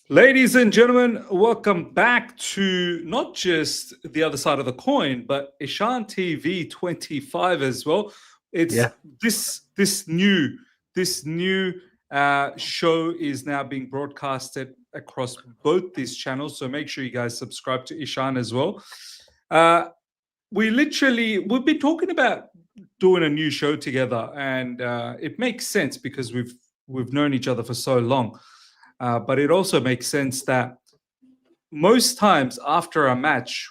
Ladies and gentlemen, welcome back to not just the other side of the coin, but Ishan TV 25 as well. It's Yeah. this new show is now being broadcasted across both these channels. So make sure you guys subscribe to Ishan as well. Uh, we've been talking about doing a new show together, and it makes sense because we've known each other for so long. But it also makes sense that most times after a match,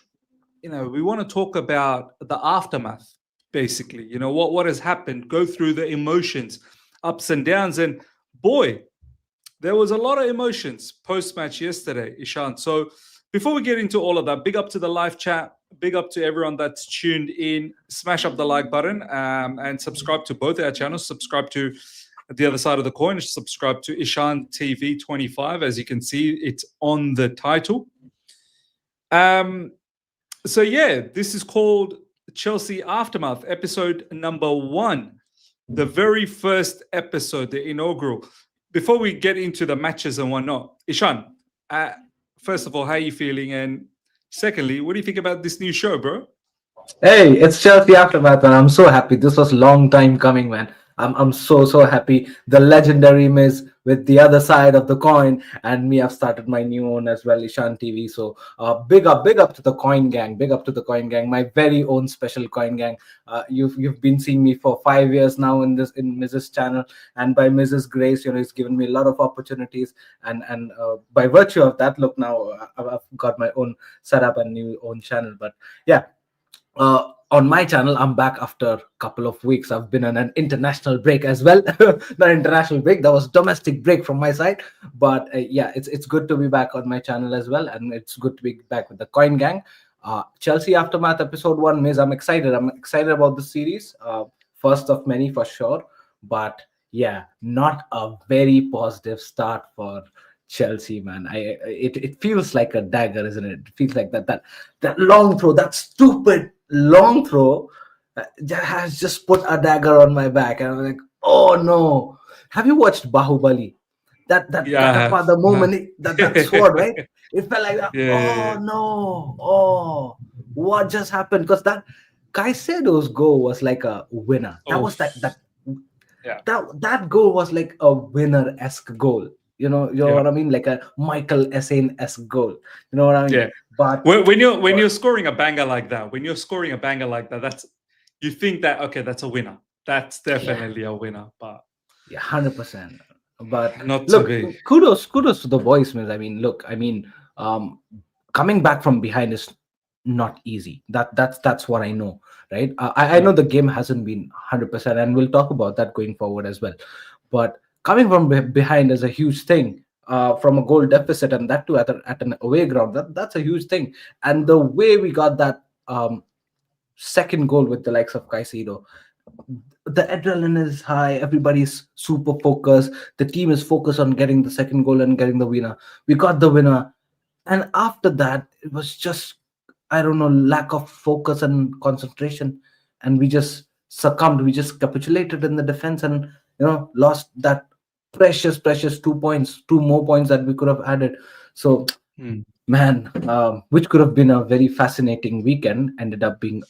we want to talk about the aftermath, basically. What has happened, go through the emotions, ups and downs. And boy, there was a lot of emotions post match yesterday, Ishan. So before we get into all of that, big up to the live chat, big up to everyone that's tuned in. Smash up the like button and subscribe to both our channels. Subscribe to the other side of the coin. Subscribe to Ishan TV 25. As you can see, it's on the title. Um, so yeah, this is called Chelsea Aftermath, episode number 1, the very first episode, the inaugural. Before we get into the matches and whatnot, Ishan, uh, first of all, how are you feeling? And secondly, what do you think about this new show, bro? Hey, it's Chelsea Aftermath, and I'm so happy. This was long time coming, man. I'm so happy. The legendary Miz with the other side of the coin, and me. I've started my new own as well, Ishan TV. So, big up to the Coin Gang. Big up to the Coin Gang, my very own special Coin Gang. You've been seeing me for 5 years now in Mrs. channel, and by Mrs. Grace, it's given me a lot of opportunities, and by virtue of that, look now, I've got my own setup and new own channel. But yeah, on my channel, I'm back after a couple of weeks. I've been on an international break as well. Not international break, that was domestic break from my side. But yeah, it's good to be back on my channel as well, and it's good to be back with the Coin Gang. Chelsea Aftermath episode 1, Miz. I'm excited. I'm excited about the series. First of many for sure. But yeah, not a very positive start for Chelsea, man. It feels like a dagger, isn't it? It feels like that long throw, that stupid long throw has just put a dagger on my back, and I'm like, oh no. Have you watched Bahubali? That Yeah, I have. Gatapa, the moment that sword, right? It felt like that. Yeah, Oh no. Oh, what just happened? Because that Caicedo's goal was like a winner. That oh, was yeah, that goal was like a winner-esque goal. You know yeah, what I mean? Like a Michael Essien-esque goal. You know what I mean? yeah. But When you're scoring a banger like that, that's you think that okay, that's a winner. That's yeah, definitely a winner, but yeah, 100%. But not to look, be. kudos to the boys, man. I mean, look, coming back from behind is not easy. That's what I know, right? I Yeah. know the game hasn't been 100%, and we'll talk about that going forward as well. But coming from behind is a huge thing. From a goal deficit, and that too at an away ground, that's a huge thing. And the way we got that second goal with the likes of Caicedo, the adrenaline is high, everybody's super focused, the team is focused on getting the second goal and getting the winner. We got the winner, and after that it was just, I don't know, lack of focus and concentration, and we just succumbed, we just capitulated in the defense, and lost that precious 2 points, two more points that we could have added. So Hmm. man, which could have been a very fascinating weekend, ended up being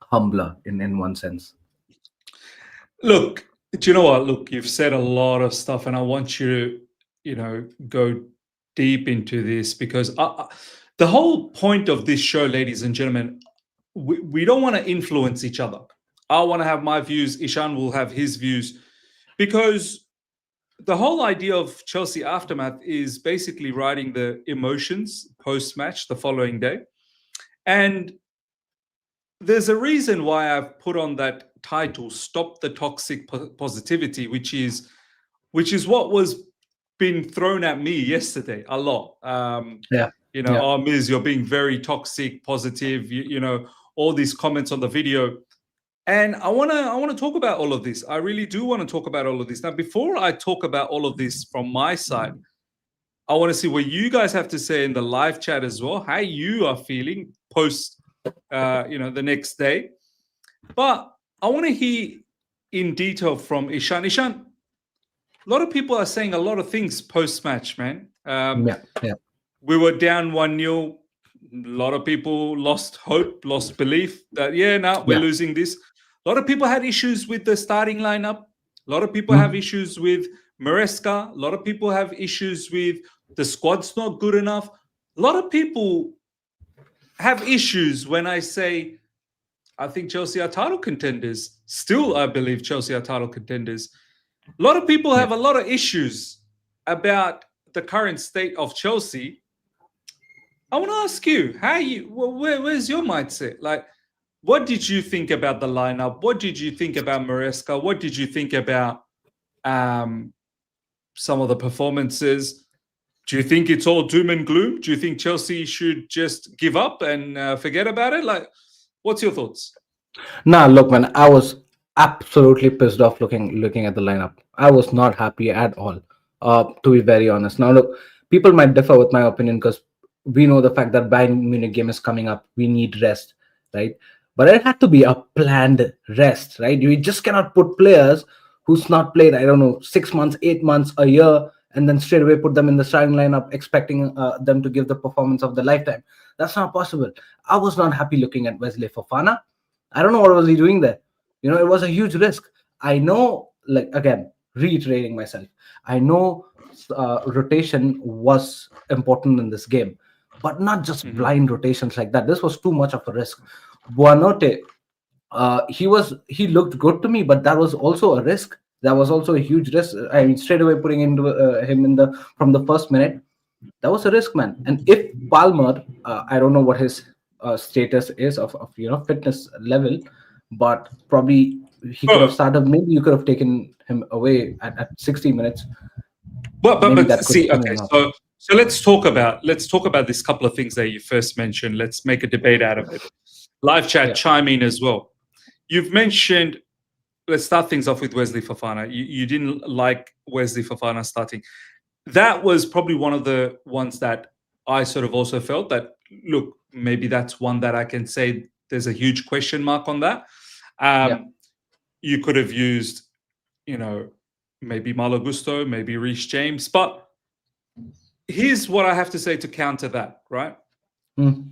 humbler in one sense. Look, do you know what? Look, you've said a lot of stuff, and I want you to, go deep into this because the whole point of this show, ladies and gentlemen, we don't want to influence each other. I want to have my views. Ishan will have his views because the whole idea of Chelsea Aftermath is basically riding the emotions post match the following day. And there's a reason why I've put on that title, Stop the Toxic Positivity, which is what was been thrown at me yesterday a lot. Yeah, yeah, Oh, Miz, you're being very toxic, positive, all these comments on the video. And I wanna talk about all of this. I really do want to talk about all of this. Now, before I talk about all of this from my side, I want to see what you guys have to say in the live chat as well, how you are feeling post the next day. But I want to hear in detail from Ishan. Ishan, a lot of people are saying a lot of things post match, man. Yeah, yeah, We were down 1-0. A lot of people lost hope, lost belief that, yeah, now we're yeah. losing this. A lot of people had issues with the starting lineup. A lot of people have Mm. issues with Maresca. A lot of people have issues with the squad's not good enough. A lot of people have issues when I say I think Chelsea are title contenders. Still, I believe Chelsea are title contenders. A lot of people Yeah. have a lot of issues about the current state of Chelsea. I want to ask you, where's your mindset? Like, what did you think about the lineup? What did you think about Maresca? What did you think about um, some of the performances? Do you think it's all doom and gloom? Do you think Chelsea should just give up and forget about it? Like, what's your thoughts? Nah, look, man, I was absolutely pissed off looking at the lineup. I was not happy at all. To be very honest. Now, look, people might differ with my opinion because we know the fact that Bayern Munich game is coming up. We need rest, right? But it had to be a planned rest, right? You just cannot put players who's not played, I don't know, 6 months, 8 months, a year, and then straight away put them in the starting lineup, expecting them to give the performance of the lifetime. That's not possible. I was not happy looking at Wesley Fofana. I don't know what was he doing there. It was a huge risk. I know, like, again, reiterating myself, I know rotation was important in this game, but not just Mhm. blind rotations like that. This was too much of a risk. Buonote, he looked good to me, but that was also a risk. That was also a huge risk. I mean, straight away putting into him in the from the first minute, that was a risk, man. And if Palmer, I don't know what his status is of fitness level, but probably he could have Oh, started. Maybe you could have taken him away at 60 minutes. but Maybe that could have see, been okay, enough. so let's talk about this couple of things that you first mentioned. Let's make a debate out of it. Live chat, Yeah, chime in as well. You've mentioned. Let's start things off with Wesley Fofana. You didn't like Wesley Fofana starting. That was probably one of the ones that I sort of also felt that, look, maybe that's one that I can say there's a huge question mark on that. yeah, You could have used, you know, maybe Malo Gusto, maybe Reece James. But here's what I have to say to counter that, right? mm,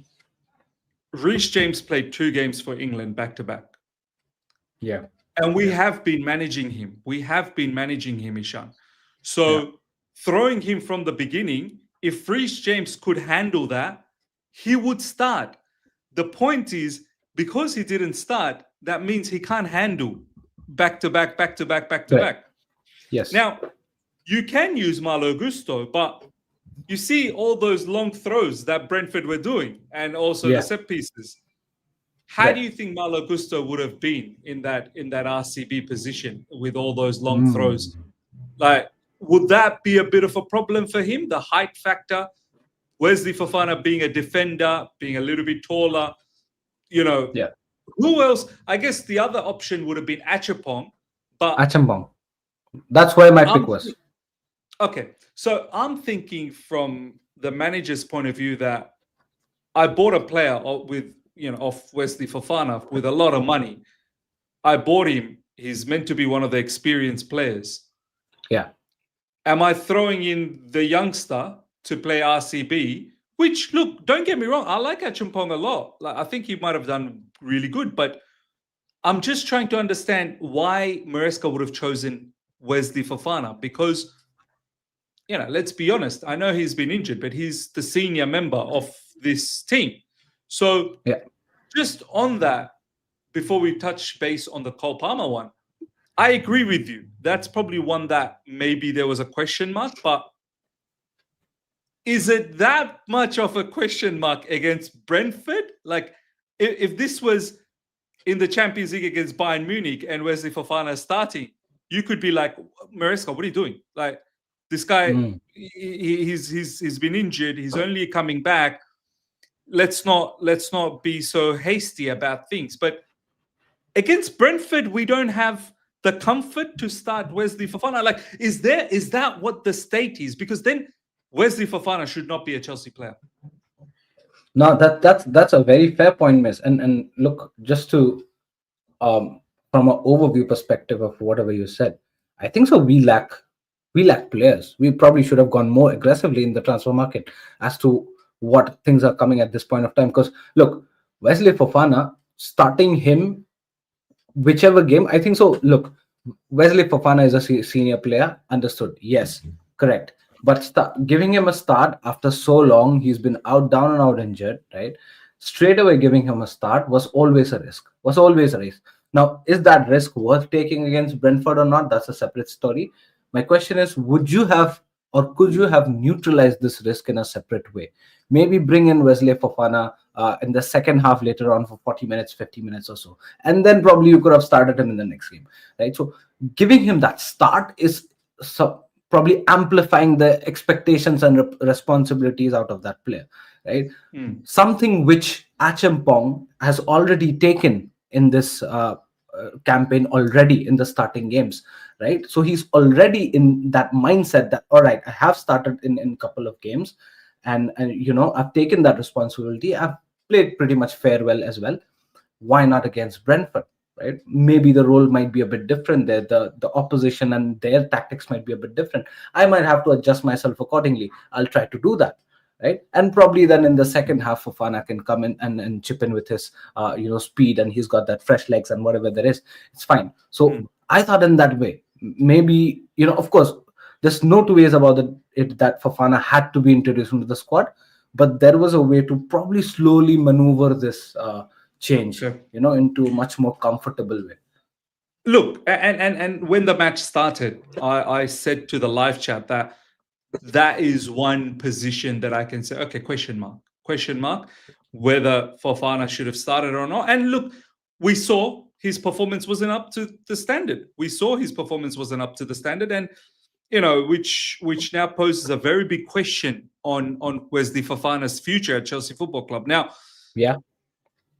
Reece James played 2 games for England back to back. yeah, And we yeah, have been managing him. We have been managing him, Ishan. yeah. So throwing him from the beginning, if Reece James could handle that, he would start. The point is, because he didn't start, that means he can't handle back to back, back to back, back to Right. back. Yes. Now, you can use Malo Gusto, but you see all those long throws that Brentford were doing and also the Yeah. set pieces. How do Right. you think Malo Gusto would have been in that RCB position with all those long Mm, throws? Like, would that be a bit of a problem for him? The height factor, Wesley Fofana being a defender, being a little bit taller, you know, yeah. who else? I guess the other option would have been Achapong, but Achambong. That's where my pick I'm was. okay. So I'm thinking from the manager's point of view that I bought a player with, of Wesley Fofana with a lot of money. I bought him. He's meant to be one of the experienced players. Yeah. Am I throwing in the youngster to play RCB? Which, look, don't get me wrong, I like Achumpong a lot. Like, I think he might have done really good, but I'm just trying to understand why Maresca would have chosen Wesley Fofana because, let's be honest. I know he's been injured, but he's the senior member of this team. So, Yeah. just on that, before we touch base on the Cole Palmer one, I agree with you. That's probably one that maybe there was a question mark, but is it that much of a question mark against Brentford? Like, if this was in the Champions League against Bayern Munich and Wesley Fofana is starting, you could be like, Maresca, what are you doing? Like, this guy, Mm. he's been injured. He's only coming back. Let's not be so hasty about things. But against Brentford, we don't have the comfort to start Wesley Fofana. Like, is that what the state is? Because then Wesley Fofana should not be a Chelsea player. No, that's a very fair point, Miss. And look, just to from an overview perspective of whatever you said, I think so. We lack we lack players. We probably should have gone more aggressively in the transfer market as to what things are coming at this point of time. Because look, Wesley Fofana, starting him whichever game, I think so. Look, Wesley Fofana is a senior player. Understood. Yes, correct. But giving him a start after so long, he's been out, down and out injured, right? Straight away giving him a start was always a risk. Was always a risk. Now, is that risk worth taking against Brentford or not? That's a separate story. My question is, would you have or could you have neutralized this risk in a separate way? Maybe bring in Wesley Fofana in the second half later on for 40 minutes, 50 minutes or so. And then probably you could have started him in the next game, right? So giving him that start is probably amplifying the expectations and responsibilities out of that player, right? Something which Achampong has already taken in this campaign already in the starting games, right? So he's already in that mindset that, all right, I have started in a couple of games, and I've taken that responsibility. I've played pretty much fair well as well. Why not against Brentford, right? Maybe the role might be a bit different there. The opposition and their tactics might be a bit different. I might have to adjust myself accordingly. I'll try to do that, right? And probably then in the second half, Fofana can come in and chip in with his speed, and he's got that fresh legs and whatever there is. It's fine. So I thought in that way, maybe, of course, there's no two ways about it that Fofana had to be introduced into the squad, but there was a way to probably slowly maneuver this change, Sure. into a much more comfortable way. Look, and when the match started, I said to the live chat that is one position that I can say, okay, question mark, whether Fofana should have started or not. And look, we saw his performance wasn't up to the standard. And which now poses a very big question on Wesley Fofana's future at Chelsea Football Club. Now, yeah,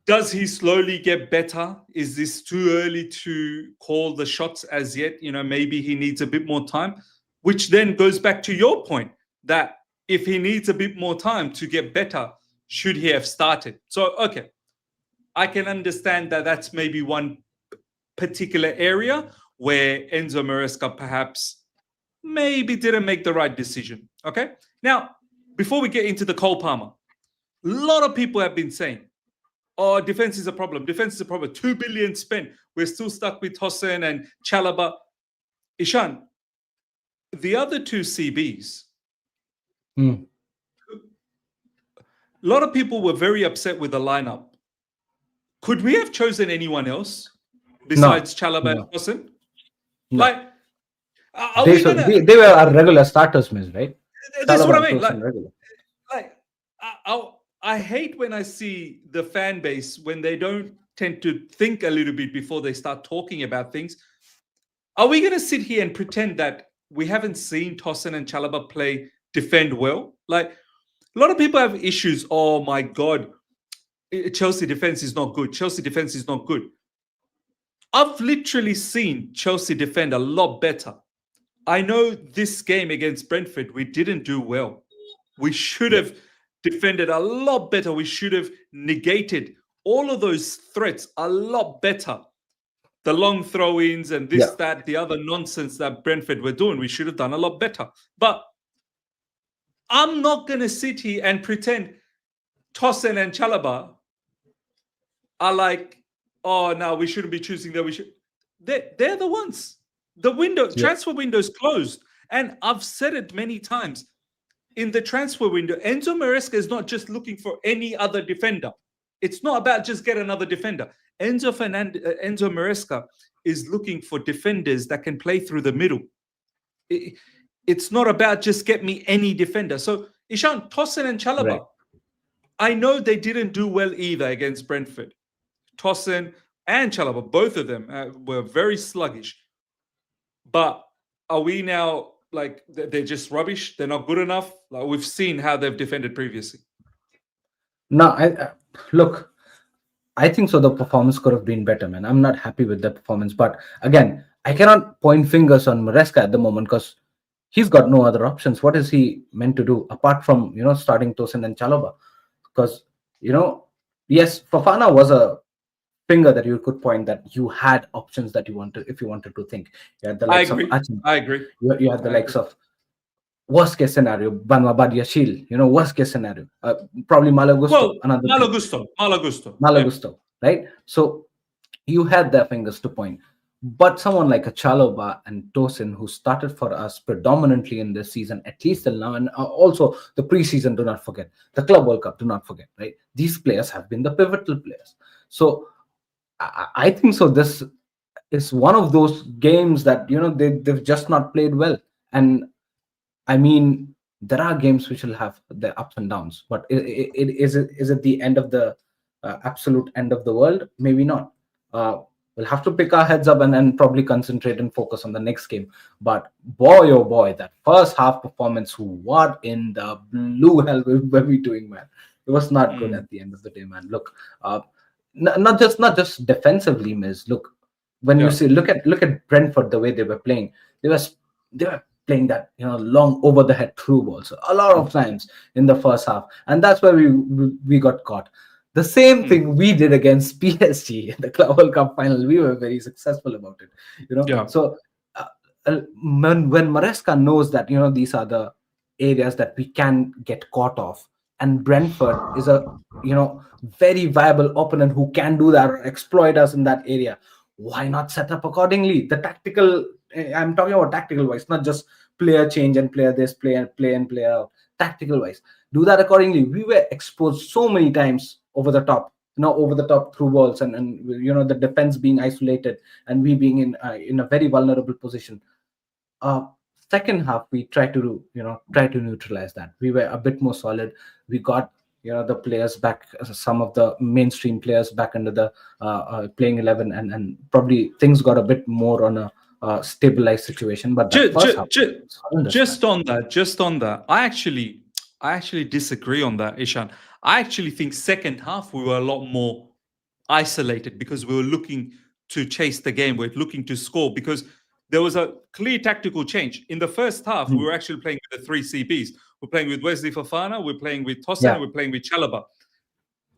does he slowly get better? Is this too early to call the shots as yet? Maybe he needs a bit more time, which then goes back to your point that if he needs a bit more time to get better, should he have started? So, okay, I can understand that that's maybe one particular area where Enzo Maresca perhaps maybe didn't make the right decision. Okay. Now, before we get into the Cole Palmer, a lot of people have been saying, oh, defense is a problem. 2 billion spent. We're still stuck with Hossein and Chalaba. Ishan, the other two CBs, a lot of people were very upset with the lineup. Could we have chosen anyone else besides Chalaba and Hossein? No. Like, they were our regular starters, miss, right? That's what I mean. I hate when I see the fan base when they don't tend to think a little bit before they start talking about things. Are we going to sit here and pretend that we haven't seen Tosin and Chalaba defend well? Like, a lot of people have issues. Oh my God, Chelsea defense is not good. I've literally seen Chelsea defend a lot better. I know this game against Brentford, we didn't do well. We should have defended a lot better. We should have negated all of those threats a lot better. The long throw-ins and that, the other nonsense that Brentford were doing, we should have done a lot better. But I'm not going to sit here and pretend Tosin and Chalaba are like, oh, no, we shouldn't be choosing them. They're the ones. The transfer window's closed. And I've said it many times. In the transfer window, Enzo Maresca is not just looking for any other defender. It's not about just get another defender. Enzo Maresca is looking for defenders that can play through the middle. It's not about just get me any defender. So, Ishan, Tosin and Chalaba, I know they didn't do well either against Brentford. Tosin and Chalaba, both of them were very sluggish. But are we now like they're just rubbish? They're not good enough? Like we've seen how they've defended previously. No, look, I think so. The performance could have been better, man. I'm not happy with the performance. But again, I cannot point fingers on Maresca at the moment because he's got no other options. What is he meant to do apart from, starting Tosin and Chalaba? Because, yes, Fofana was a finger that you could point that you had options that you wanted if you wanted to think. You had the I likes of agree. Achin. I agree. You had the I likes agree. of worst case scenario, Banwa Badiashil, worst case scenario. Probably Malagusto, Well, another thing. Malagusto. Malagusto. Yeah. Malagusto, right? So you had their fingers to point. But someone like a Chaloba and Tosin, who started for us predominantly in this season, at least till now, and also the preseason, do not forget, the Club World Cup, do not forget, right? These players have been the pivotal players. So I think so. This is one of those games that they've just not played well. And I mean, there are games which will have the ups and downs, but is it the end of the absolute end of the world? Maybe not. Uh, we'll have to pick our heads up and probably concentrate and focus on the next game. But boy, oh boy, that first half performance, what in the blue hell were we doing, man? It was not good Mm. at the end of the day, man. Look, not just defensively, Miz. Look, when you Yeah. see look at Brentford, the way they were playing, they were playing that long over the head through balls a lot of times in the first half, and that's where we got caught. The same Mm. thing we did against PSG in the Club World Cup final. We were very successful about it. Yeah. So uh, when Maresca knows that these are the areas that we can get caught off, and Brentford is a very viable opponent who can do that or exploit us in that area, why not set up accordingly? The tactical, I'm talking about tactical wise, not just player change and player this, play and play out. Tactical wise, do that accordingly. We were exposed so many times over the top, over the top through balls, and the defense being isolated and we being in a very vulnerable position. uh Second half we try to neutralize that. We were a bit more solid. We got the players back, some of the mainstream players back into the playing 11, and probably things got a bit more on a stabilized situation. But that first half was horrendous, man. Just on that, I actually disagree on that, Ishan. I actually think second half we were a lot more isolated because we were looking to chase the game. We're looking to score because there was a clear tactical change. In the first half, we Hmm. were actually playing with the three CBs. We're playing with Wesley Fofana, we're playing with Tosin, and Yeah. we're playing with Chalaba.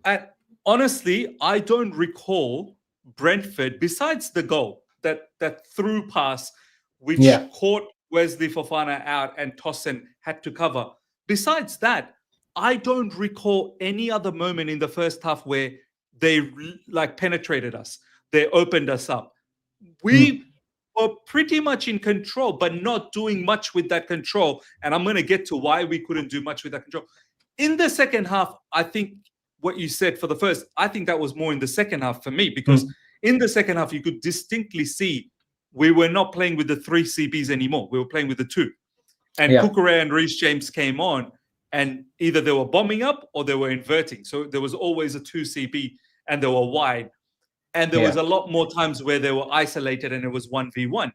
And honestly, I don't recall Brentford, besides the goal, that through pass, which Yeah. caught Wesley Fofana out and Tosin had to cover. Besides that, I don't recall any other moment in the first half where they like penetrated us. They opened us up. Hmm. We were pretty much in control, but not doing much with that control. And I'm going to get to why we couldn't do much with that control. In the second half, I think what you said for the first, I think that was more in the second half for me, because Hmm. in the second half, you could distinctly see we were not playing with the three CBs anymore. We were playing with the two. And Yeah. Kukure and Reece James came on, and either they were bombing up or they were inverting. So there was always a 2 CB and they were wide. And there was Yeah. a lot more times where they were isolated and it was 1v1.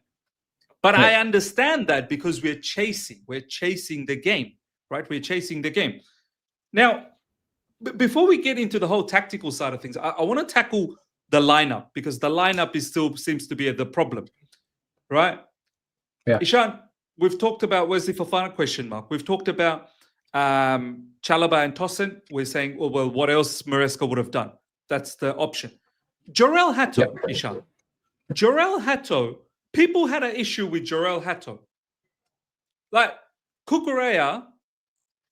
But Yeah. I understand that because we're chasing the game, right? We're chasing the game. Now, before we get into the whole tactical side of things, I want to tackle the lineup, because the lineup is still seems to be the problem, right? Yeah. Ishan, we've talked about Wesley Fofana question mark. We've talked about Chalaba and Tosin. We're saying, well, what else Maresca would have done? That's the option. Jorel Yeah. Hato, Ishan. Jorel Hato, people had an issue with Jorel Hato. Like Kukurea,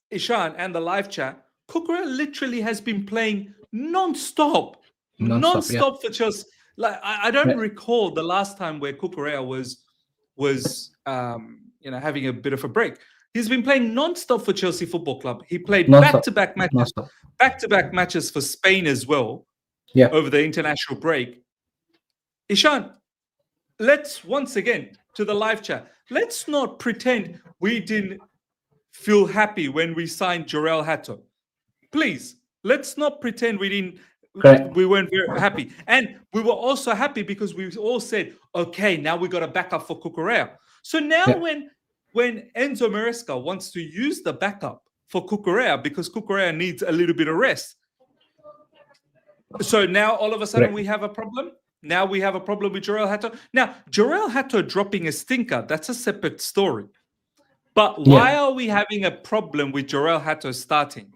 Ishan, and the live chat, Kukurea literally has been playing non-stop, Non-stop. Yeah. non-stop for Chelsea. Like I don't Yeah. recall the last time where Kukurea was having a bit of a break. He's been playing non-stop for Chelsea Football Club. He played Non-stop. Non-stop. back-to-back matches for Spain as well Yeah. over the international break. Ishan, let's once again to the live chat. Let's not pretend we didn't feel happy when we signed Jorel Hato. Please, let's not pretend Correct. we weren't very happy. And we were also happy because we all said, okay, now we got a backup for Cucurella. So now Yeah. when Enzo Maresca wants to use the backup for Cucurella because Cucurella needs a little bit of rest. So now all of a sudden Correct. we have a problem. Now we have a problem with Jorel Hato. Now, Jorel Hato dropping a stinker, that's a separate story. But why Yeah. are we having a problem with Jorel Hato starting?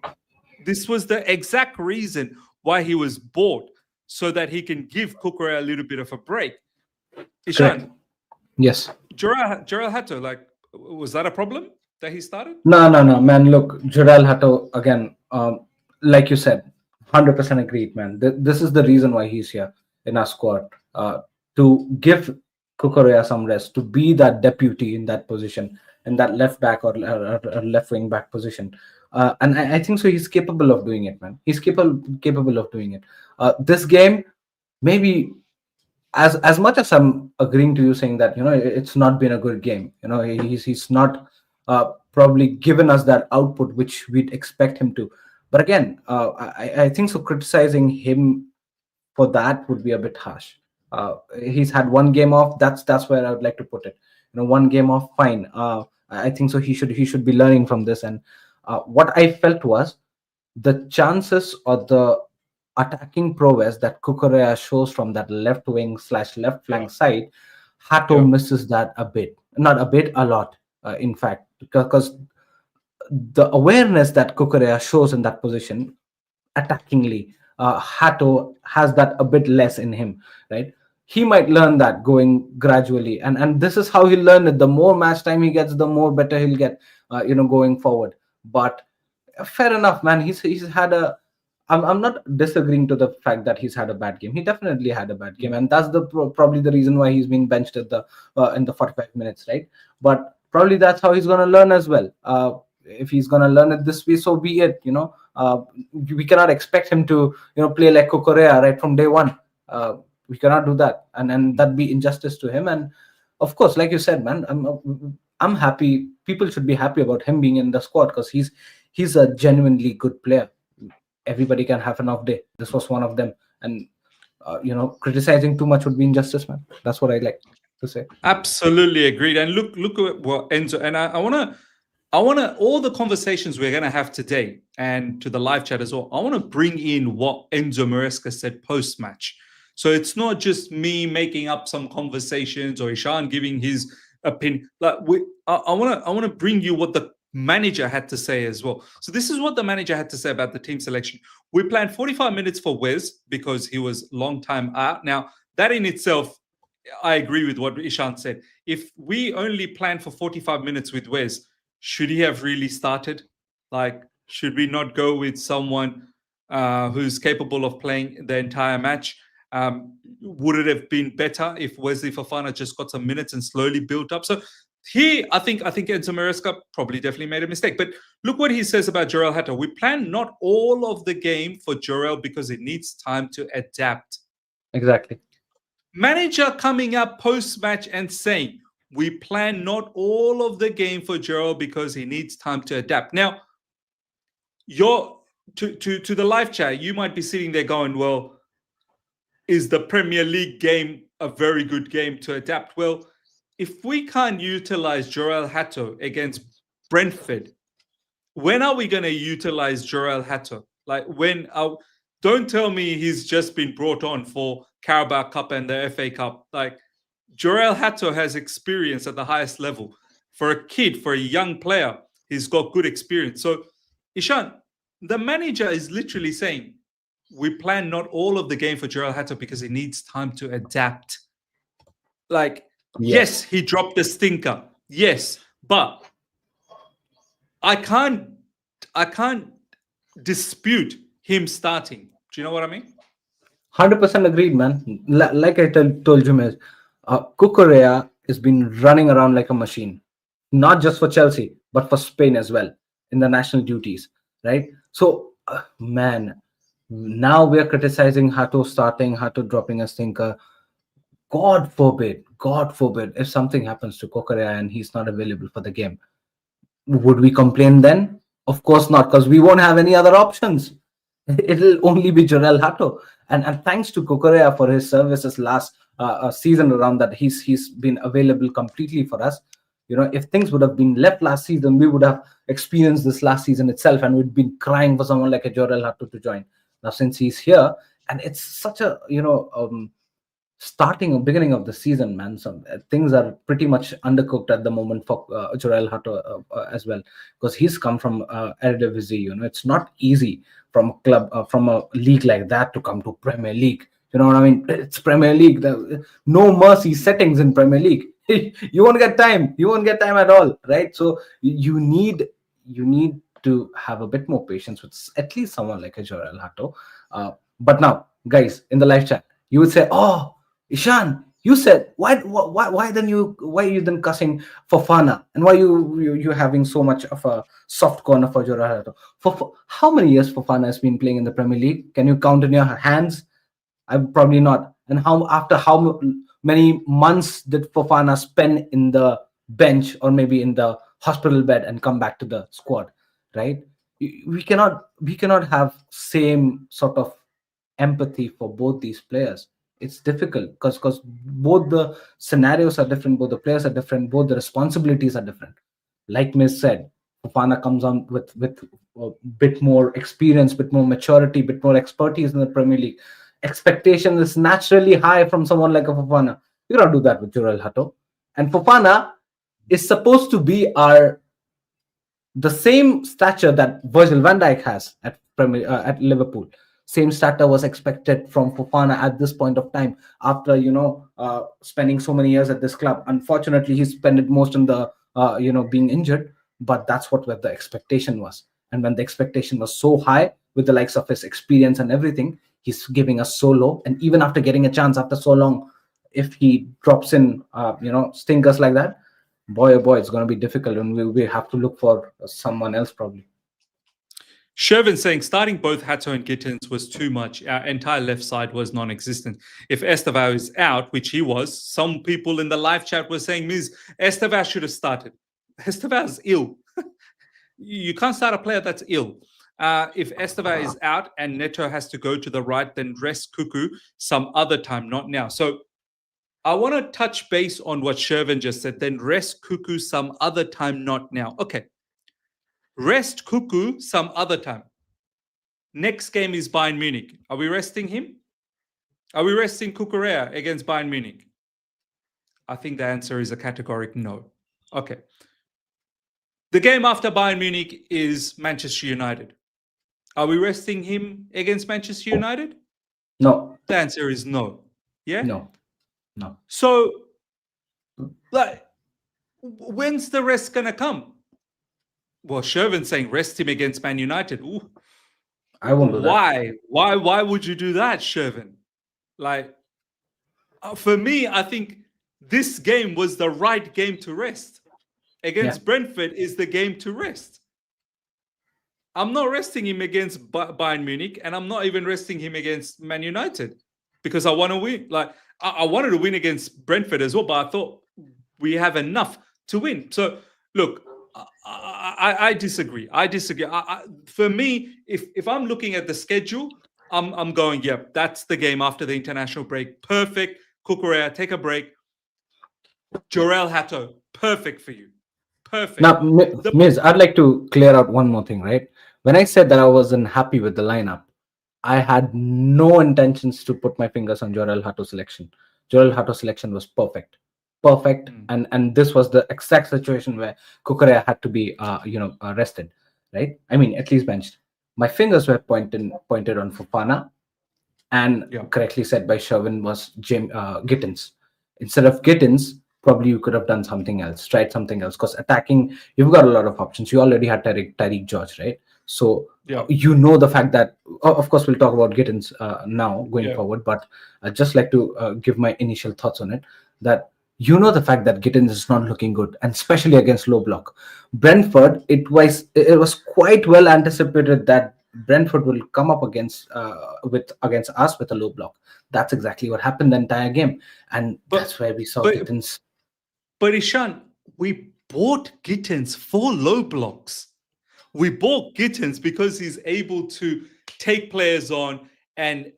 This was the exact reason why he was bought. so that he can give Kukurea a little bit of a break. Correct. Ishan, Yes. Gerald Hato, like, was that a problem that he started? No, no, no, man. Look, Jurel Hato again. Like you said, 100% agreed, man. This is the reason why he's here in our squad, to give Kukurea some rest, to be that deputy in that position, in that left back or left wing back position. And I think so. He's capable of doing it, man. He's capable of doing it. This game, maybe as much as I'm agreeing to you saying that it's not been a good game. He's not probably given us that output which we'd expect him to. But again, I think so. Criticizing him for that would be a bit harsh. He's had one game off. That's where I would like to put it. One game off, fine. I think so. He should be learning from this. And what I felt was the chances or the attacking prowess that Kukurea shows from that left wing / left flank side, Hato Yeah. misses that a bit, not a bit, a lot. In fact, because the awareness that Kukurea shows in that position attackingly, Hato has that a bit less in him, right? He might learn that going gradually, and this is how he'll learn it. The more match time he gets, the more better he'll get, going forward. But fair enough, man. He's had a. I'm not disagreeing to the fact that he's had a bad game. He definitely had a bad game, and that's probably the reason why he's being benched at the in the 45 minutes, right? But probably that's how he's gonna learn as well. If he's gonna learn it this way, so be it. We cannot expect him to play like Kukurea right from day one. We cannot do that, and that'd be injustice to him. And of course, like you said, man, I'm happy. People should be happy about him being in the squad because he's a genuinely good player. Everybody can have an off day. This was one of them. And criticizing too much would be injustice, man. That's what I like to say. Absolutely agreed. And look at what Enzo, and I wanna all the conversations we're gonna have today and to the live chat as well. I want to bring in what Enzo Maresca said post match. So it's not just me making up some conversations or Ishan giving his opinion. Like I want to bring you what the manager had to say as well. So this is what the manager had to say about the team selection. We planned 45 minutes for Wes because he was long time out. Now that in itself, I agree with what Ishan said. If we only planned for 45 minutes with Wes, should he have really started? Like, should we not go with someone who's capable of playing the entire match? Would it have been better if Wesley Fofana just got some minutes and slowly built up? So I think Enzo Maresca probably definitely made a mistake. But look what he says about Jorel Hato. We plan not all of the game for Jorel because it needs time to adapt. Exactly. Manager coming up post-match and saying, we plan not all of the game for Jorel because he needs time to adapt. Now, you're to the live chat, you might be sitting there going, well, is the Premier League game a very good game to adapt? Well, if we can't utilize Jorel Hato against Brentford, when are we going to utilize Jorel Hato? Like don't tell me he's just been brought on for Carabao Cup and the FA Cup. Like Jorel Hato has experience at the highest level. For a kid, for a young player, he's got good experience. So, Ishan, the manager is literally saying, we plan not all of the game for Jorel Hato because he needs time to adapt. Like, yes, he dropped the stinker. Yes, but I can't dispute him starting. Do you know what I mean? 100% agreed, man. Like I told you, man, Kukurea has been running around like a machine, not just for Chelsea, but for Spain as well in the national duties, right? So, man, now we are criticizing Hato starting, Hato dropping a stinker. God forbid, if something happens to Kukurea and he's not available for the game, would we complain then? Of course not, because we won't have any other options. It'll only be Jorel Hato. And thanks to Kukurea for his services last season around that, he's been available completely for us. If things would have been left last season, we would have experienced this last season itself, and we'd been crying for someone like a Jorel Hato to join. Now, since he's here, and it's such a starting or beginning of the season, man. So things are pretty much undercooked at the moment for Jorel Hato as well, because he's come from Eredivisie. It's not easy from a club from a league like that to come to Premier League. You know what I mean? It's Premier League. No mercy settings in Premier League. You won't get time. You won't get time at all, right? So you need to have a bit more patience with at least someone like a Jorel Hato. But now, guys, in the live chat, you would say, "Oh, Ishan, you said why you then cussing Fofana, and why you having so much of a soft corner for Jorel Hato? For how many years Fofana has been playing in the Premier League? Can you count in your hands? I'm probably not. And many months did Fofana spend in the bench or maybe in the hospital bed and come back to the squad, right? We cannot have same sort of empathy for both these players. It's difficult because both the scenarios are different, both the players are different, both the responsibilities are different. Like Miss said, Fofana comes on with a bit more experience, bit more maturity, bit more expertise in the Premier League. Expectation is naturally high from someone like a Fofana. You cannot do that with Jurel Hato. And Fofana is supposed to be the same stature that Virgil van Dijk has at Liverpool. Same stature was expected from Fofana at this point of time after spending so many years at this club. Unfortunately, he spent it most in the being injured, but that's what the expectation was. And when the expectation was so high with the likes of his experience and everything, he's giving us so low. And even after getting a chance after so long, if he drops in stinkers like that, boy oh boy, it's going to be difficult, and we have to look for someone else probably. Shervin saying starting both Hato and Gittins was too much. Our entire left side was non-existent. If Estevao is out, which he was, some people in the live chat were saying, Ms. Estevao should have started. Estevao's ill. You can't start a player that's ill. If Estevao is out and Neto has to go to the right, then rest Cuckoo some other time, not now. So I want to touch base on what Shervin just said, then rest Cuckoo some other time, not now. Okay. Rest Cuckoo some other time. Next game is Bayern Munich. Are we resting him? Are we resting Cucurella against Bayern Munich? I think the answer is a categoric no. Okay. The game after Bayern Munich is Manchester United. Are we resting him against Manchester United? No. The answer is no. Yeah? No. So, when's the rest going to come? Well, Shervin's saying rest him against Man United. Ooh. I won't do that. Why would you do that, Shervin? For me, I think this game was the right game to rest. Against Brentford is the game to rest. I'm not resting him against Bayern Munich, and I'm not even resting him against Man United because I want to win. I wanted to win against Brentford as well, but I thought we have enough to win. So, look, I disagree. For me, if I'm looking at the schedule, I'm going, that's the game after the international break. Perfect. Cucurella, take a break. Jorel Hato, perfect for you. Perfect. Now, Miz, I'd like to clear out one more thing, right? When I said that I wasn't happy with the lineup, I had no intentions to put my fingers on Jorel Hato selection. Jorel Hato selection was perfect. And this was the exact situation where Cucurella had to be rested, right? I mean, at least benched. My fingers were pointed on Fofana, and correctly said by Shervin was Gittins. Instead of Gittins, probably you could have done something else, tried something else, because attacking, you've got a lot of options. You already had Tariq George, right? So the fact that, of course, we'll talk about Gittins now going forward, but I'd just like to give my initial thoughts on it, that the fact that Gittins is not looking good, and especially against low block. Brentford, it was quite well anticipated that Brentford will come up against us with a low block. That's exactly what happened the entire game, and that's where we saw Gittins. But Ishan, we bought Gittins for low blocks. We bought Gittins because he's able to take players on and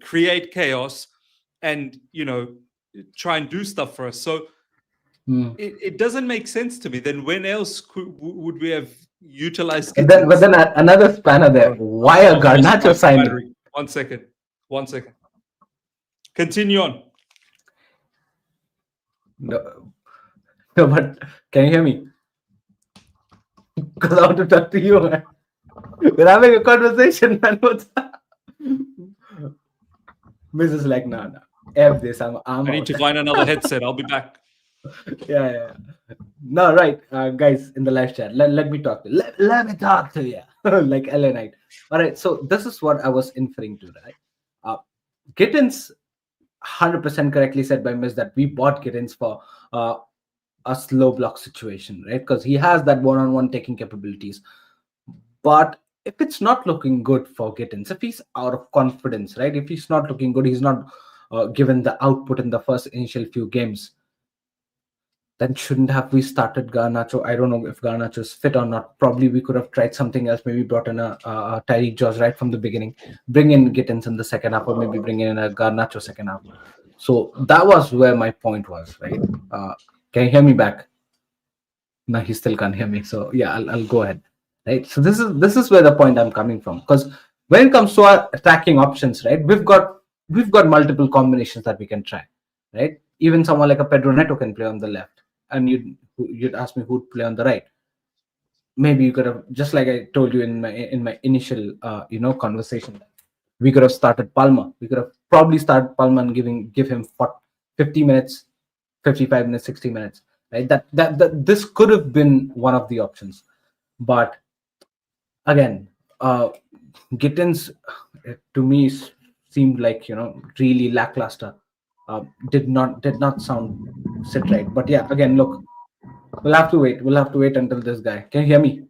create chaos and try and do stuff for us. So it doesn't make sense to me. Then when else would we have utilized Gittins? But then another spanner there. Why a Garnacho signing? 1 second. 1 second. Continue on. No, but can you hear me? Because I want to talk to you, man. We're having a conversation, man. Miz is like, no, no, F this. I'm I need out. to find another headset. I'll be back. Yeah, yeah. No, right, guys in the live chat. Let me talk. Let me talk to you, like Ellenite. All right. So this is what I was inferring to, right? Uh, Gittins, 100% correctly said by Miss that we bought Gittins for uh, a slow block situation, right? Because he has that one-on-one taking capabilities. But if it's not looking good for Gittins, if he's out of confidence, right? If he's not looking good, he's not given the output in the first initial few games, then shouldn't have we started Garnacho? I don't know if Garnacho is fit or not. Probably we could have tried something else. Maybe brought in a Tyreek Jaws right from the beginning, bring in Gittins in the second half, or maybe bring in a Garnacho second half. So that was where my point was, right? Can you hear me back? No, he still can't hear me. So yeah, I'll go ahead. Right. So this is where the point I'm coming from. Because when it comes to our attacking options, right, we've got multiple combinations that we can try. Right. Even someone like a Pedro Neto can play on the left, and you'd ask me who'd play on the right. Maybe you could have, just like I told you in my initial conversation, we could have started Palma. We could have probably started Palma and give him 50 minutes, 55 minutes, 60 minutes. Right. That this could have been one of the options. But again, uh Gittins, to me seemed like, really lackluster. Did not sound sit right. But yeah, again, look, we'll have to wait until this guy can you hear me.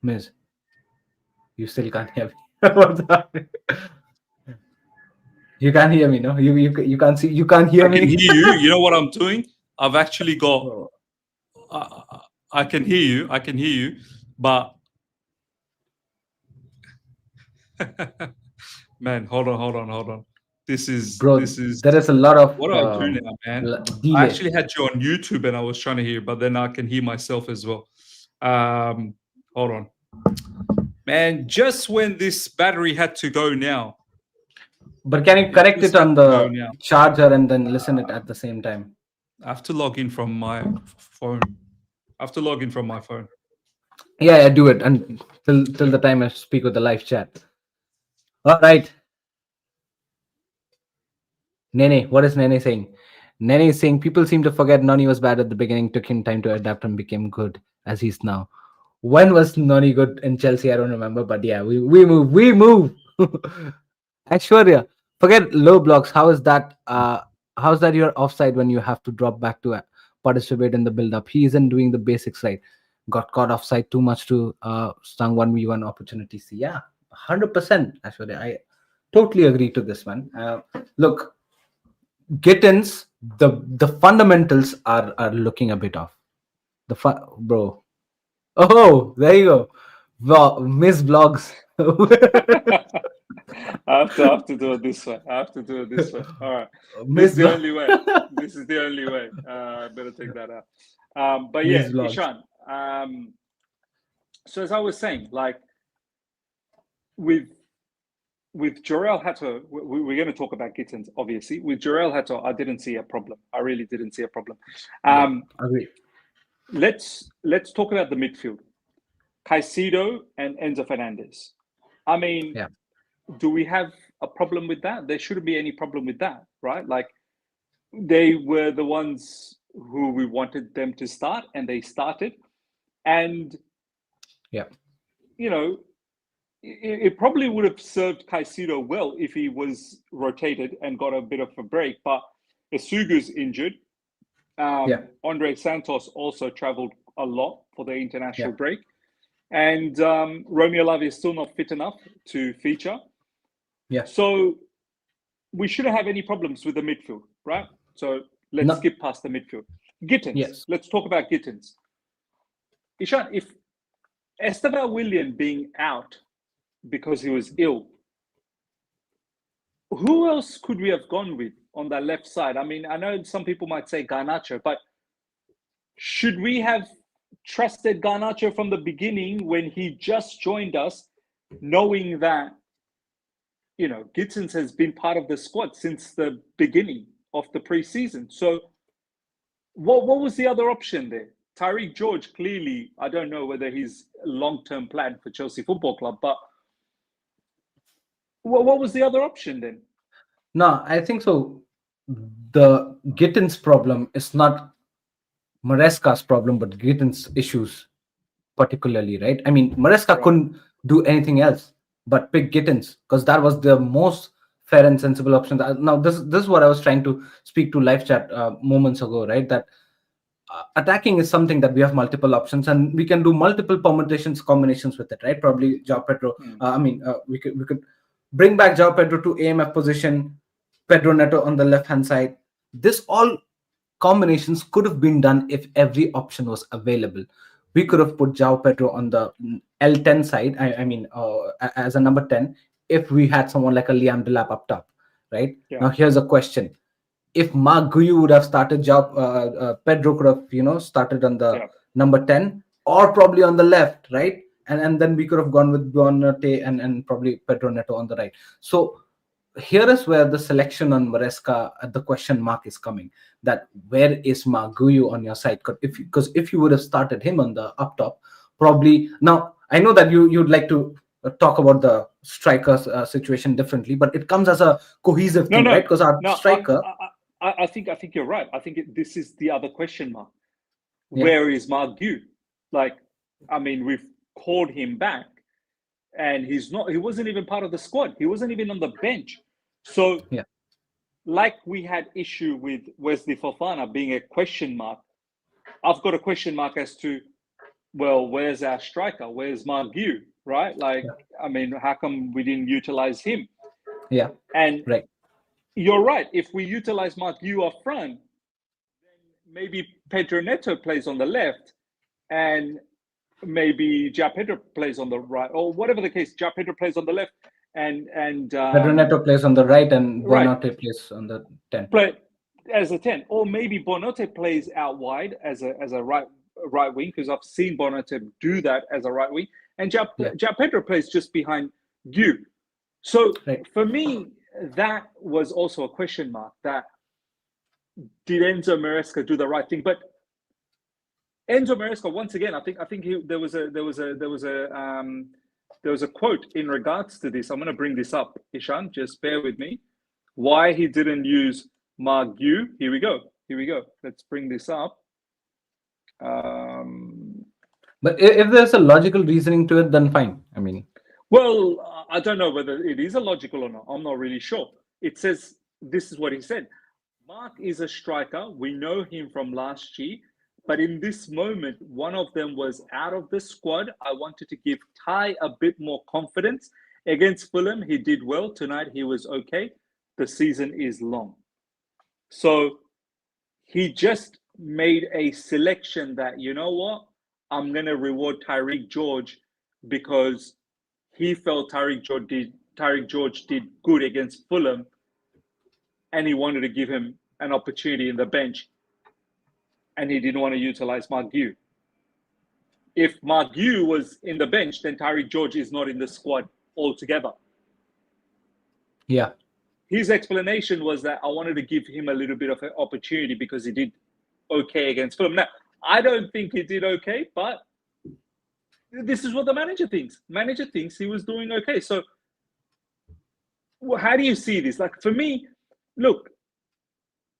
Miss, you still can't hear me. What's happening? You can't hear me, no? You can't see, you can't hear I can me. hear you. You know what I'm doing? I've actually got. Oh, Uh, I can hear you. I can hear you, but man, hold on. bro, This is there is a lot of what do I do now, man? I delay. actually had you on YouTube and I was trying to hear, but then I can hear myself as well. Um, hold on, man. Just when this battery had to go now, But can you it correct just it had on to go the now. charger and then listen it at the same time? I have to log in from my phone. I have to log in from my phone. Yeah, yeah, do it and till the time I speak with the live chat. All right, Nene, what is Nene saying? Nene is saying people seem to forget Nani was bad at the beginning, took him time to adapt and became good as he's now. When was Nani good in Chelsea? I don't remember, but yeah, we move. Aishwarya, forget low blocks. How's that you're offside when you have to drop back to participate in the build up? He isn't doing the basics right. Got caught offside too much to stung 1v1 opportunities. Yeah, 100%. Aishwarya, I totally agree to this, man. Look, Gittins, the fundamentals are looking a bit off. Bro. Oh, there you go. Miss vlogs. I have to do it this way. I have to do it this way. All right. This is Miss the vlog. only way. This is the only way. I better take that out. But yeah, Miss vlogs. Ishan. So as I was saying, like with Jorel Hato, we're going to talk about Gittins, obviously. With Jorel Hato, I didn't see a problem. I really didn't see a problem. Yeah, Um, agree. let's talk about the midfield. Caicedo and Enzo Fernandez. I mean, Yeah, do we have a problem with that? There shouldn't be any problem with that, right? Like they were the ones who we wanted them to start, and they started. And yeah, you know, it probably would have served Caicedo well if he was rotated and got a bit of a break. But Esugu's injured. yeah, Andre Santos also travelled a lot for the yeah. international break. And Romeo Lavia is still not fit enough to feature. Yeah. So we shouldn't have any problems with the midfield, right? So let's No. skip past the midfield. Gittins. Yes. Let's talk about Gittins. Ishan, if Esteban William being out because he was ill, who else could we have gone with on that left side? I mean, I know some people might say Garnacho, but should we have trusted Garnacho from the beginning when he just joined us, knowing that Gittins has been part of the squad since the beginning of the preseason? So what was the other option there? Tyreek George, clearly, I don't know whether he's a long-term plan for Chelsea Football Club, but what was the other option then? No, I think so. The Gittins problem is not Maresca's problem, but Gittins' issues particularly, right? I mean, Maresca Right. couldn't do anything else but pick Gittins because that was the most fair and sensible option. Now, this is what I was trying to speak to live chat moments ago, right? That attacking is something that we have multiple options and we can do multiple permutations, combinations with it, right? Probably Joao Pedro. Hmm. We could bring back Joao Pedro to AMF position, Pedro Neto on the left hand side. This all combinations could have been done if every option was available. We could have put Joao Pedro on the L10 side. As a number 10, if we had someone like a Liam Delap up top, right? Yeah. Now here's a question: if Mark Guyu would have started job, Pedro could have, started on the Yeah. number 10 or probably on the left, right? And then we could have gone with Bonate and probably Pedro Neto on the right. So here is where the selection on Maresca at the question mark is coming. That where is Mark Guyu on your side? Because if you would have started him on the up top, probably now I know that you'd like to talk about the strikers situation differently, but it comes as a cohesive No, thing, right? no, Because our no. striker, I think you're right. I think this is the other question mark. yeah, Where is Margu? Like, I mean, we've called him back, and he's not. He wasn't even part of the squad. He wasn't even on the bench. So, yeah, like we had issue with Wesley Fofana being a question mark. I've got a question mark as to, well, where's our striker? Where's Margu? Right? Like, yeah, I mean, how come we didn't utilize him? yeah, And right, you're right. If we utilize Margu up front, maybe Pedro Neto plays on the left, and maybe Ja Pedro plays on the right, or whatever the case. Ja Pedro plays on the left, and Pedro Neto plays on the right and right, Bonate plays on the 10. play as a 10, or maybe Bonote plays out wide as a right wing, because I've seen Bonote do that as a right wing, and Yeah, Ja Pedro plays just behind you. So right, for me, that was also a question mark. That did Enzo Maresca do the right thing? But Enzo Maresca, once again, I think there was a quote in regards to this. I'm going to bring this up, Ishan. Just bear with me. Why he didn't use Margu? Here we go. Here we go. Let's bring this up. Um, but if there's a logical reasoning to it, then fine. I mean, well, I don't know whether it is illogical or not. I'm not really sure. It says this is what he said. Mark is a striker. We know him from last year. But in this moment, one of them was out of the squad. I wanted to give Ty a bit more confidence. Against Fulham, he did well. Tonight, he was okay. The season is long. So he just made a selection that, you know what? I'm going to reward Tyreek George because he felt Tyreek George did good against Fulham, and he wanted to give him an opportunity in the bench, and he didn't want to utilize Mark Gu. If Mark Gu was in the bench, then Tyreek George is not in the squad altogether. yeah, His explanation was that I wanted to give him a little bit of an opportunity because he did okay against Fulham. Now, I don't think he did okay, but this is what the manager thinks. Manager thinks he was doing okay. So, how do you see this? Like, for me, look,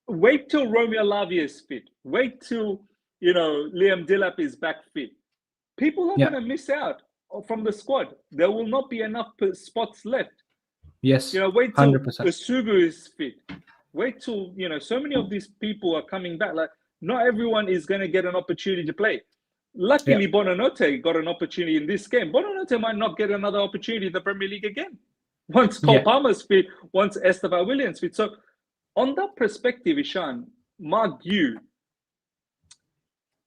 wait till Romeo Lavia is fit. Wait till, Liam Delap is back fit. People are yeah, going to miss out from the squad. There will not be enough spots left. yes, Wait till 100%. Asugu is fit. Wait till, so many of these people are coming back. Like, not everyone is going to get an opportunity to play. Yeah, Luckily, Bonanote got an opportunity in this game. Bonanote might not get another opportunity in the Premier League again. Once Cole yeah, Palmer's fit, once Esteban Williams fit. So, on that perspective, Ishan, Mark Yu,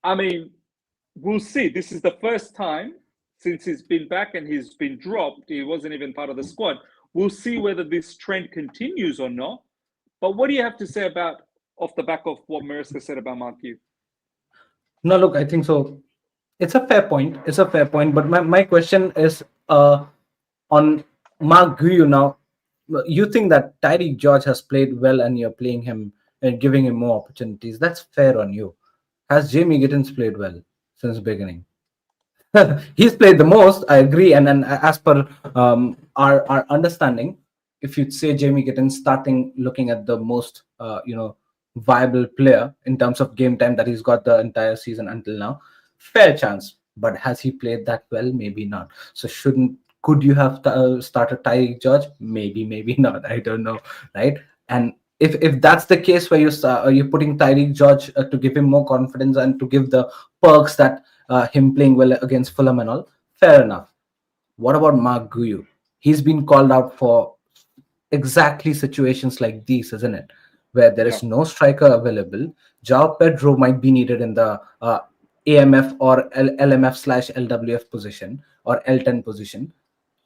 I mean, we'll see. This is the first time since he's been back and he's been dropped. He wasn't even part of the squad. We'll see whether this trend continues or not. But what do you have to say about off the back of what Mariska said about Mark Yu? no, look, I think so. It's a fair point. It's a fair point. But my question is on Mark Guyu now. You think that Tyreek George has played well and you're playing him and giving him more opportunities. That's fair on you. Has Jamie Gittins played well since beginning? He's played the most, I agree. And as per our understanding, if you'd say Jamie Gittins starting, looking at the most viable player in terms of game time that he's got the entire season until now, fair chance. But has he played that well? Maybe not. So shouldn't could you have started Tyreek George? Maybe, maybe not. I don't know, right? And if that's the case where you're putting Tyreek George to give him more confidence and to give the perks that him playing well against Fulham and all, fair enough. What about Mark Guyu? He's been called out for exactly situations like these, isn't it? Where there Yeah. is no striker available. João Pedro might be needed in the AMF or LMF slash LWF position or L10 position.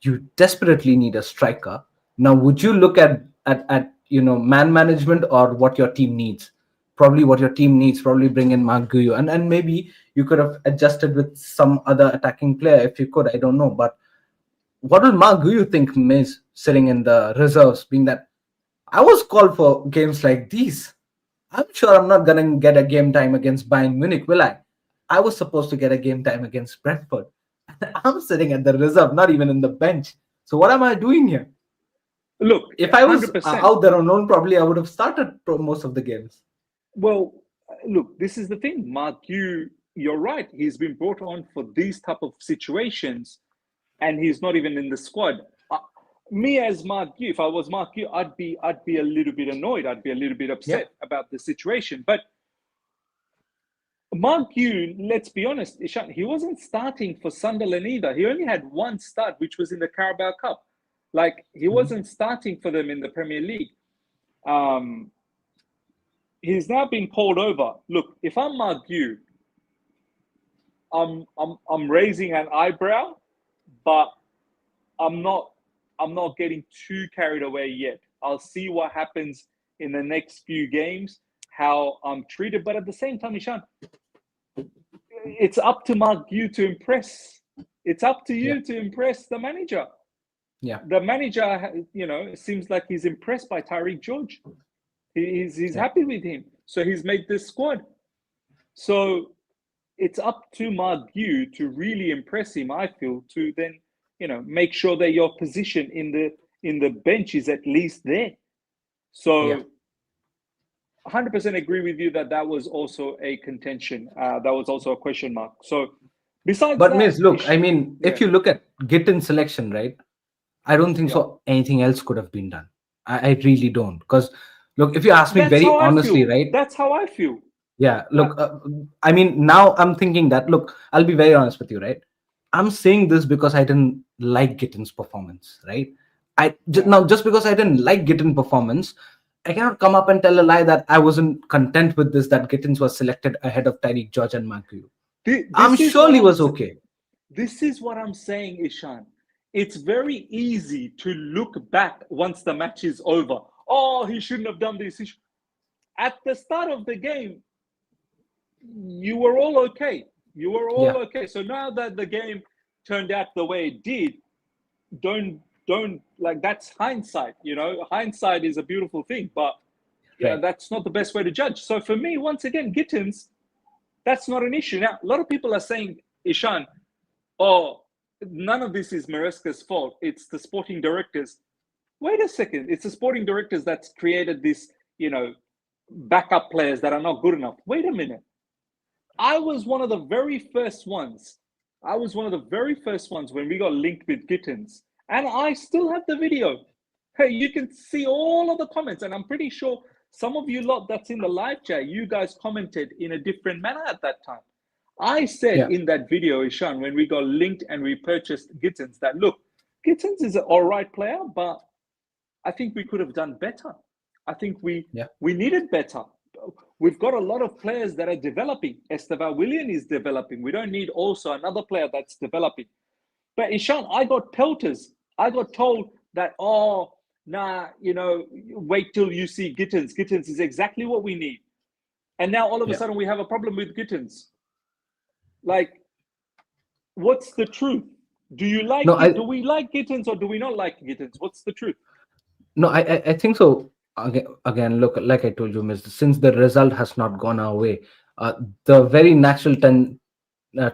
You desperately need a striker. Now, would you look at man management or what your team needs? Probably what your team needs. Probably bring in Mark Guyu, and maybe you could have adjusted with some other attacking player if you could. I don't know, but what will Mark Guyu think is sitting in the reserves, being that I was called for games like these. I'm sure I'm not gonna get a game time against Bayern Munich, will I? I was supposed to get a game time against Brentford. I'm sitting at the reserve, not even in the bench. So what am I doing here? Look, If I was 100%. out there alone, probably I would have started most of the games. Well, look, this is the thing, Mark. You're right. He's been brought on for these type of situations, and he's not even in the squad. Me as Mark Yu, if I was Mark Yu, I'd be a little bit annoyed. I'd be a little bit Yeah, upset about the situation. But Mark Yu, let's be honest, Ishan, he wasn't starting for Sunderland either. He only had one start, which was in the Carabao Cup. Like he mhm, wasn't starting for them in the Premier League. Um, he's now been called over. Look, if I'm Mark Yu, I'm raising an eyebrow, but I'm not I'm not getting too carried away yet. I'll see what happens in the next few games, how I'm treated. But at the same time, Ishan, it's up to Mark Yu to impress. It's up to yeah, you to impress the manager. yeah, The manager, it seems like he's impressed by Tyreek George. He's yeah. happy with him, so he's made this squad. So it's up to Mark Yu to really impress him. I feel to then make sure that your position in the bench is at least there. Yeah. So 100% agree with you that that was also a contention. That was also a question mark. So besides But that, Miss, look, I mean, if yeah, you look at Gittin selection, right? I don't think yeah. so. Anything else could have been done. I really don't. Because look, if you ask me That's very how I honestly, feel. right? That's how I feel. Yeah. Uh, Look, I mean, now I'm thinking that. Look, I'll be very honest with you, right? I'm saying this because I didn't like Gittin's performance, right? yeah. Now just because I didn't like Gittin performance, I cannot come up and tell a lie that I wasn't content with this. That Gittins was selected ahead of Tyreek George and Marku. I'm This is what surely was okay. This is what I'm saying, Ishan. It's very easy to look back once the match is over. Oh, he shouldn't have done this. At the start of the game, you were all okay. You were all Yeah. okay. So now that the game turned out the way it did, don't like that's hindsight. Hindsight is a beautiful thing, but Right. that's not the best way to judge. So for me, once again, Gittins, that's not an issue. Now, a lot of people are saying, Ishan, oh, none of this is Maresca's fault. It's the sporting directors. Wait a second. It's the sporting directors that's created this, backup players that are not good enough. Wait a minute. I was one of the very first ones. I was one of the very first ones when we got linked with Gittins. And I still have the video. Hey, you can see all of the comments. And I'm pretty sure some of you lot that's in the live chat, you guys commented in a different manner at that time. I said Yeah. in that video, Ishan, when we got linked and we purchased Gittins, that look, Gittins is an all right player, but I think we could have done better. I think we Yeah. we needed better. We've got a lot of players that are developing. Estevan Willian is developing. We don't need also another player that's developing. But Ishan, I got pelters. I got told that, oh, nah, wait till you see Gittins. Gittins is exactly what we need. And now all of a Yeah. sudden we have a problem with Gittins. Like, what's the truth? Do you like No, it? I Do we like Gittins or do we not like Gittins? What's the truth? no, I think so. Again, look, like I told you, Miss, since the result has not gone our way, the very natural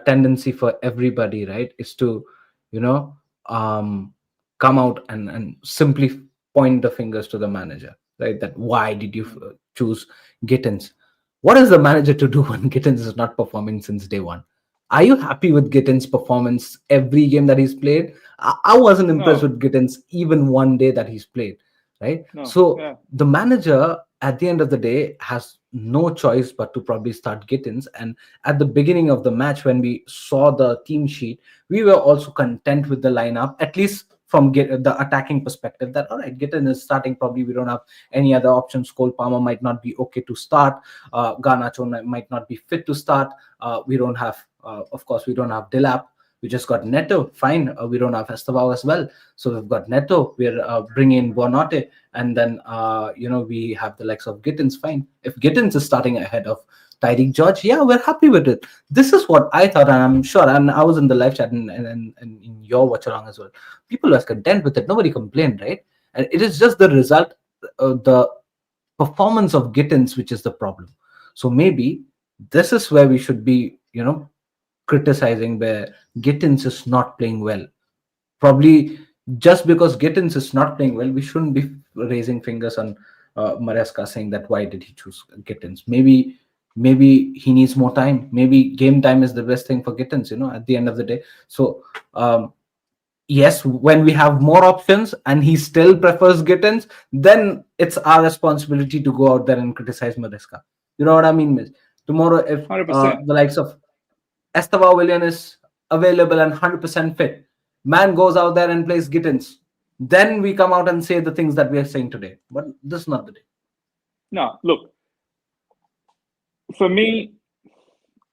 tendency for everybody, right, is to, you know, come out and simply point the fingers to the manager, right? That why did you choose Gittins? What is the manager to do when Gittins is not performing since day one? Are you happy with Gittins' performance every game that he's played? I wasn't impressed No, with Gittins even one day that he's played, right? no, So yeah. the manager at the end of the day has no choice but to probably start Gittins. And at the beginning of the match, when we saw the team sheet, we were also content with the lineup, at least from the attacking perspective. That all right, Gittins is starting. Probably we don't have any other options. Cole Palmer might not be okay to start. Garnacho might not be fit to start. We don't have, of course, we don't have Dilap. We just got Neto. Fine. We don't have Estevao as well. So we've got Neto. We're bringing Buonanotte. And then, we have the likes of Gittins. Fine. If Gittins is starting ahead of Tyreek George, yeah, we're happy with it. This is what I thought. And I'm sure, and I was in the live chat and in your watch along as well. People were content with it. Nobody complained, right? And it is just the result, the performance of Gittins, which is the problem. So maybe this is where we should be, criticizing, where Gittins is not playing well. Probably just because Gittins is not playing well, we shouldn't be raising fingers on Maresca, saying that why did he choose Gittins? Maybe he needs more time. Maybe game time is the best thing for Gittins, at the end of the day. So yes, when we have more options and he still prefers Gittins, then it's our responsibility to go out there and criticize Maresca. You know what I mean, Miss? Tomorrow, if 100%. the likes of Estevao Willian is available and 100% fit, man goes out there and plays Gittins, then we come out and say the things that we are saying today. But this is not the day. No, look, for me,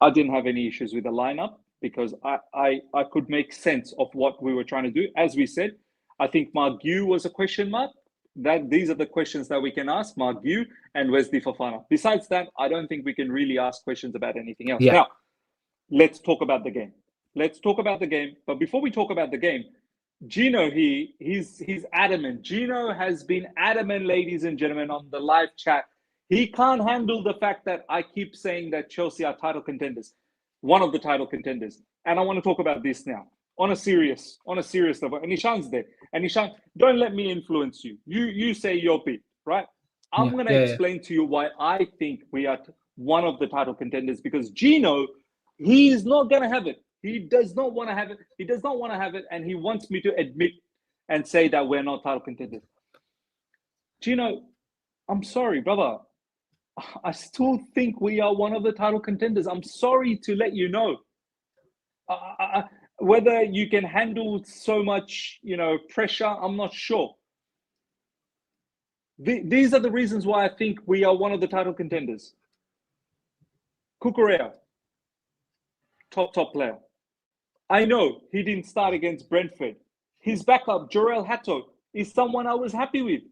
I didn't have any issues with the lineup because I could make sense of what we were trying to do. As we said, I think Margu was a question mark. That these are the questions that we can ask Margu and Wesley Fofana. Besides that, I don't think we can really ask questions about anything else. Yeah. Now, let's talk about the game. Let's talk about the game. But before we talk about the game, Gino, he's adamant. Gino has been adamant, ladies and gentlemen, on the live chat. He can't handle the fact that I keep saying that Chelsea are title contenders, one of the title contenders. And I want to talk about this now on a serious level. And Ishan's there. And Ishan, don't let me influence you. You say your bit, right? I'm going to explain to you why I think we are one of the title contenders, because Gino, he is not going to have it. He does not want to have it. He does not want to have it. And he wants me to admit and say that we're not title contenders. Gino, I'm sorry, brother. I still think we are one of the title contenders. I'm sorry to let you know. Whether you can handle so much, pressure, I'm not sure. These are the reasons why I think we are one of the title contenders. Cucurella, top player. I know he didn't start against Brentford. His backup, Jorel Hato, is someone I was happy with.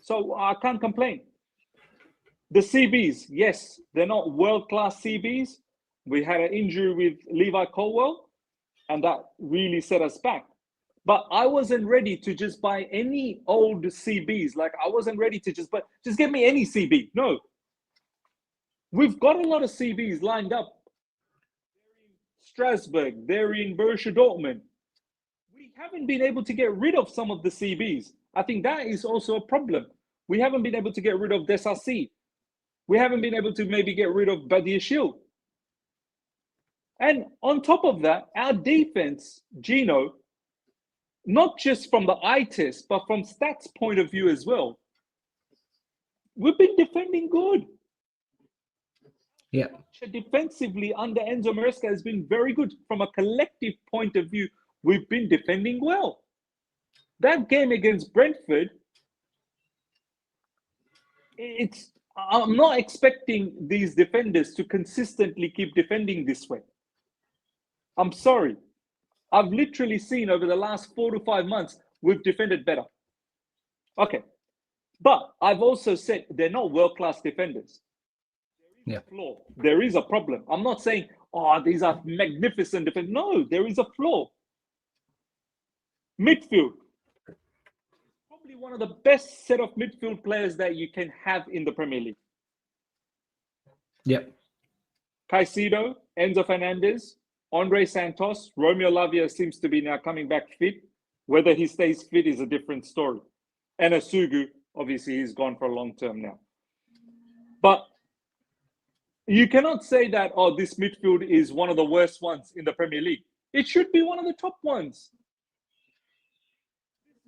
So I can't complain. The CBs, yes, they're not world-class CBs. We had an injury with Levi Colwell, and that really set us back. But I wasn't ready to just buy any old CBs. Like, I wasn't ready to just give me any CB. No. We've got a lot of CBs lined up. They're in Strasbourg. They're in Borussia Dortmund. We haven't been able to get rid of some of the CBs. I think that is also a problem. We haven't been able to get rid of Desassi. We haven't been able to maybe get rid of Badiashile. And on top of that, our defense, Gino, not just from the eye test, but from stats point of view as well, we've been defending good. Yeah. Defensively under Enzo Maresca has been very good. From a collective point of view, we've been defending well. That game against Brentford, I'm not expecting these defenders to consistently keep defending this way. I'm sorry. I've literally seen over the last 4 to 5 months, we've defended better. Okay. But I've also said they're not world-class defenders. There is a flaw. There is a problem. I'm not saying, these are magnificent defenders. No, there is a flaw. Midfield. Probably one of the best set of midfield players that you can have in the Premier League. Yep. Caicedo, Enzo Fernandez, Andre Santos, Romeo Lavia seems to be now coming back fit. Whether he stays fit is a different story. And Asugu, obviously, he's gone for a long term now. But you cannot say that, oh, this midfield is one of the worst ones in the Premier League. It should be one of the top ones.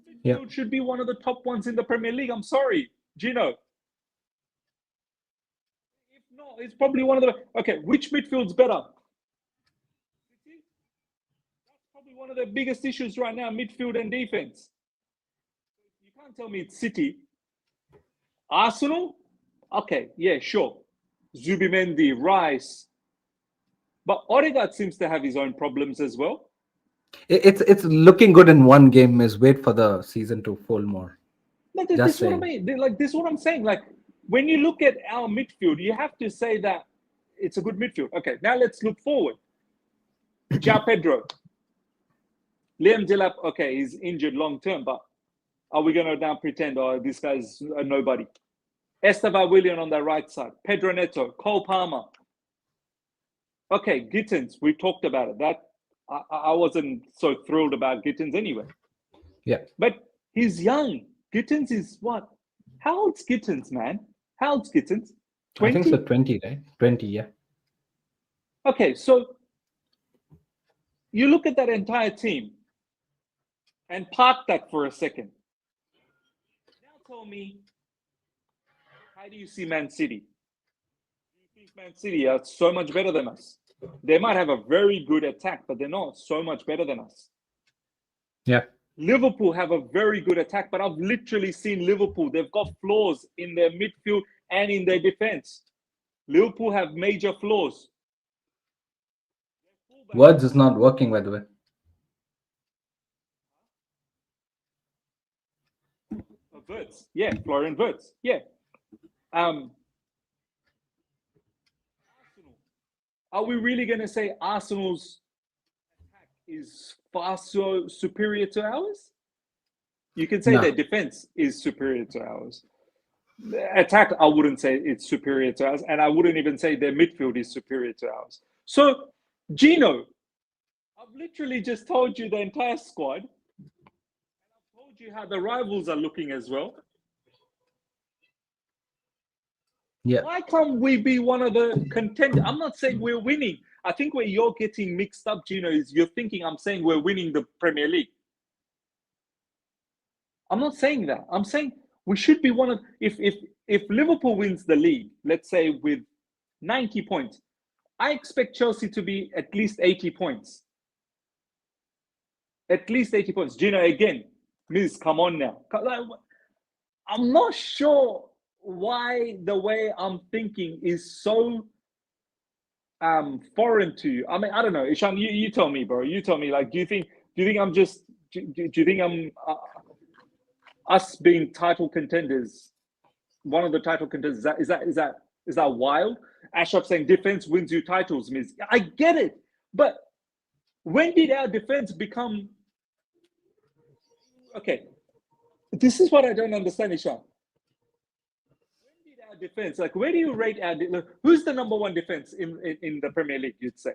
This midfield should be one of the top ones in the Premier League. I'm sorry, Gino. If not, it's probably one of the... Okay, which midfield's better? That's probably one of the biggest issues right now, midfield and defense. You can't tell me it's City. Arsenal? Okay, yeah, sure. Zubimendi, Rice. But Odegaard seems to have his own problems as well. It's looking good in one game. Is wait for the season to fold more. No, this is what I mean. Like, this is what I'm saying. Like, when you look at our midfield, you have to say that it's a good midfield. Okay, now let's look forward. João Pedro. Liam Delap, okay, he's injured long term, but are we going to now pretend, oh, this guy's a nobody? Esteban Willian on the right side. Pedro Neto. Cole Palmer. Okay, Gittins, we talked about it. That I wasn't so thrilled about Gittins anyway. Yeah. But he's young. Gittins is what? How old's Gittins, man? How old's Gittins? 20? I think so, 20, right? 20, yeah. Okay, so you look at that entire team and park that for a second. Now tell me, how do you see Man City? Do you think Man City are so much better than us? They might have a very good attack, but they're not so much better than us. Yeah. Liverpool have a very good attack, but I've literally seen Liverpool. They've got flaws in their midfield and in their defense. Liverpool have major flaws. Words is not working, by the way. Wirtz, yeah, Florian Wirtz, yeah. Arsenal. Are we really going to say Arsenal's attack is far so superior to ours? You can say No. their defense is superior to ours. The attack, I wouldn't say it's superior to ours, and I wouldn't even say their midfield is superior to ours. So, Gino, I've literally just told you the entire squad, and I've told you how the rivals are looking as well. Yeah. Why can't we be one of the contenders? I'm not saying we're winning. I think where you're getting mixed up, Gino, is you're thinking I'm saying we're winning the Premier League. I'm not saying that. I'm saying we should be one of... If Liverpool wins the league, let's say with 90 points, I expect Chelsea to be at least 80 points. At least 80 points. Gino, again, Miz, come on now. I'm not sure why the way I'm thinking is so foreign to you. I mean, I don't know. Ishan, you tell me, bro. You tell me. Like, do you think I'm just? Do you think I'm us being title contenders? One of the title contenders is that wild? Ashraf saying defense wins you titles, Miz. I get it, but when did our defense become? Okay, this is what I don't understand, Ishan. Defense, like, where do you rate our who's the number one defense in the Premier League? You'd say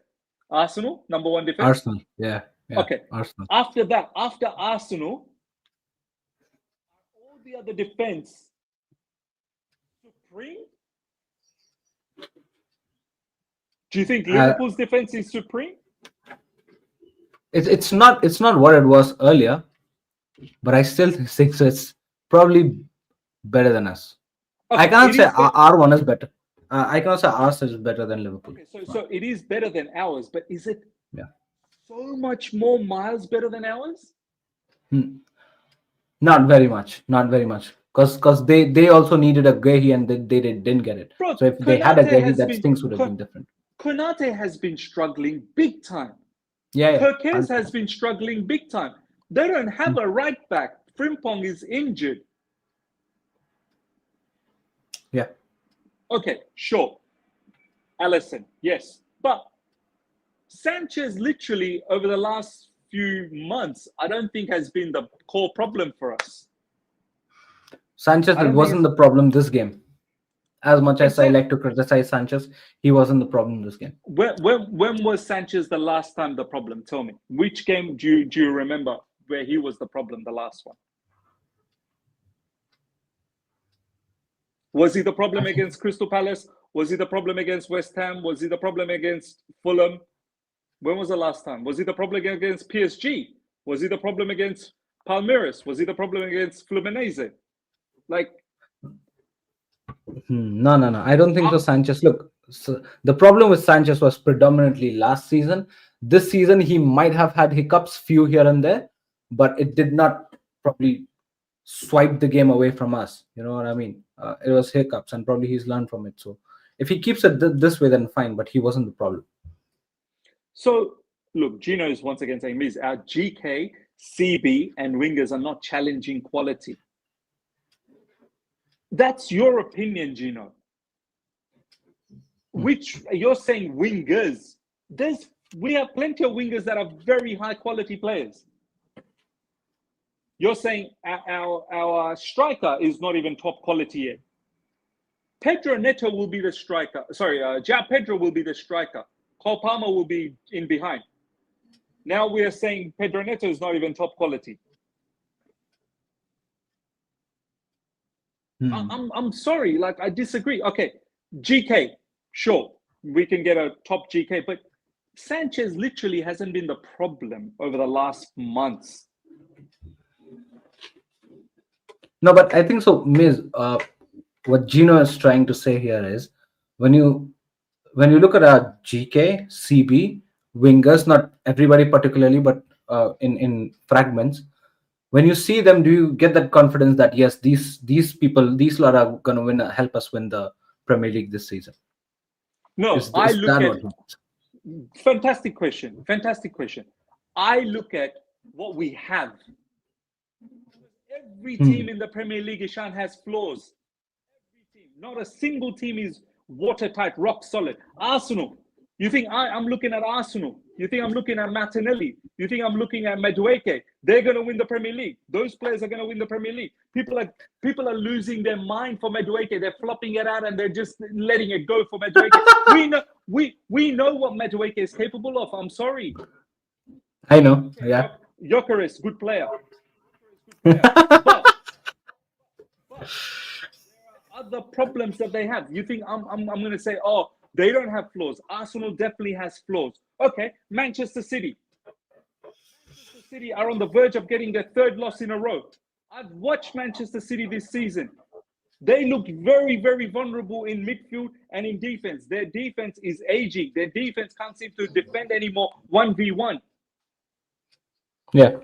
Arsenal, number one defense. Arsenal, yeah. Okay. Arsenal. After that, after Arsenal, all the other defense supreme. Do you think Liverpool's defense is supreme? It's not what it was earlier, but I still think so. It's probably better than us. Okay, I can't say our one is better. I cannot say ours is better than Liverpool. Okay, so it is better than ours, but is it so much more miles better than ours? Not very much. Not very much. Because they also needed a Guehi and they didn't get it. Bro, so if they had a Guehi, things would have been different. Konate has been struggling big time. Yeah. Perkins has been struggling big time. They don't have a right back. Frimpong is injured. Yeah. Okay, sure. Allison, yes. But Sanchez literally over the last few months, I don't think has been the core problem for us. Sanchez wasn't the problem this game. As much as I like to criticize Sanchez, he wasn't the problem this game. When was Sanchez the last time the problem? Tell me. Which game do you remember where he was the problem the last one? Was he the problem against Crystal Palace? Was he the problem against West Ham? Was he the problem against Fulham? When was the last time? Was he the problem against PSG? Was he the problem against Palmeiras? Was he the problem against Fluminense? Like, No, no, no. I don't think so. Sanchez. Look, so the problem with Sanchez was predominantly last season. This season, he might have had hiccups, few here and there, but it did not probably swipe the game away from us. You know what I mean? It was hiccups, and probably he's learned from it. So if he keeps it this way, then fine. But he wasn't the problem. so look, Gino is once again saying, Miz, our GK, CB, and wingers are not challenging quality. That's your opinion, Gino. Which you're saying wingers. We have plenty of wingers that are very high quality players. You're saying our striker is not even top quality yet. Pedro Neto will be the striker. Sorry, João Pedro will be the striker. Cole Palmer will be in behind. Now we are saying Pedro Neto is not even top quality. I'm sorry, like I disagree. Okay, GK, sure, we can get a top GK, but Sanchez literally hasn't been the problem over the last months. No, but I think so, Miz. What Gino is trying to say here is when you look at our GK, CB, wingers, not everybody particularly, but in fragments, when you see them, do you get that confidence that yes, these people, these lot are going to help us win the Premier League this season? No, I look at fantastic question. I look at what we have. Every team in the Premier League, Ishan, has flaws. Every team. Not a single team is watertight, rock solid. Arsenal. You think I'm looking at Arsenal? You think I'm looking at Martinelli? You think I'm looking at Madueke? They're going to win the Premier League. Those players are going to win the Premier League. People are losing their mind for Madueke. They're flopping it out and they're just letting it go for Madueke. we know what Madueke is capable of. I'm sorry. I know. Yeah. Gyökeres, good player. But there are other problems that they have. You think I'm going to say, oh, they don't have flaws. Arsenal definitely has flaws. Okay, Manchester City. Manchester City are on the verge of getting their third loss in a row. I've watched Manchester City this season. They look very, very vulnerable in midfield and in defense. Their defense is aging. Their defense can't seem to defend anymore 1v1. Yeah.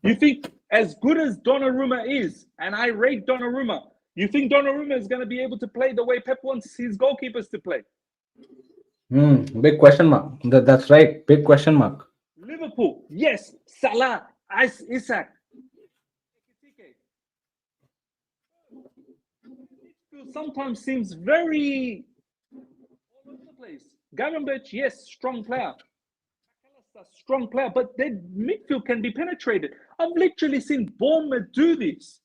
You think as good as Donnarumma is, and I rate Donnarumma, you think Donnarumma is going to be able to play the way Pep wants his goalkeepers to play? Big question mark. That's right. Big question mark. Liverpool, yes. Salah, Isak. It sometimes seems very all over the place. Garenberch, yes, strong player. Strong player, but their midfield can be penetrated. I've literally seen Bournemouth do this.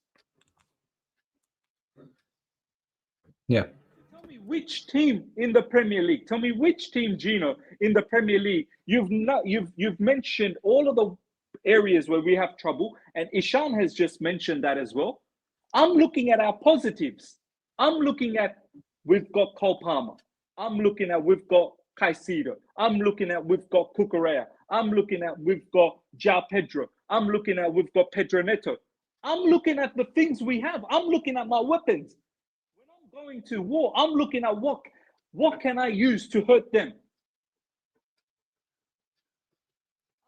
Yeah. Tell me which team in the Premier League. Tell me which team, Gino, in the Premier League. You've mentioned all of the areas where we have trouble, and Ishan has just mentioned that as well. I'm looking at our positives. I'm looking at we've got Cole Palmer. I'm looking at we've got Caicedo. I'm looking at we've got Cucurella. I'm looking at we've got João Pedro. I'm looking at we've got Pedro Neto. I'm looking at the things we have. I'm looking at my weapons. When I'm going to war, I'm looking at what can I use to hurt them.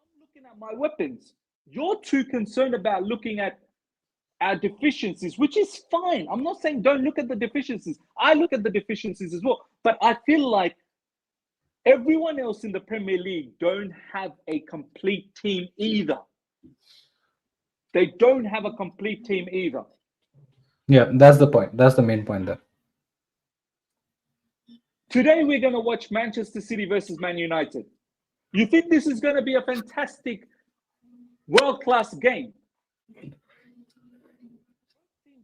I'm looking at my weapons. You're too concerned about looking at our deficiencies, which is fine. I'm not saying don't look at the deficiencies. I look at the deficiencies as well. But I feel like everyone else in the Premier League don't have a complete team either. They don't have a complete team either. Yeah, that's the point. That's the main point there. Today, we're going to watch Manchester City versus Man United. You think this is going to be a fantastic, world-class game? Teams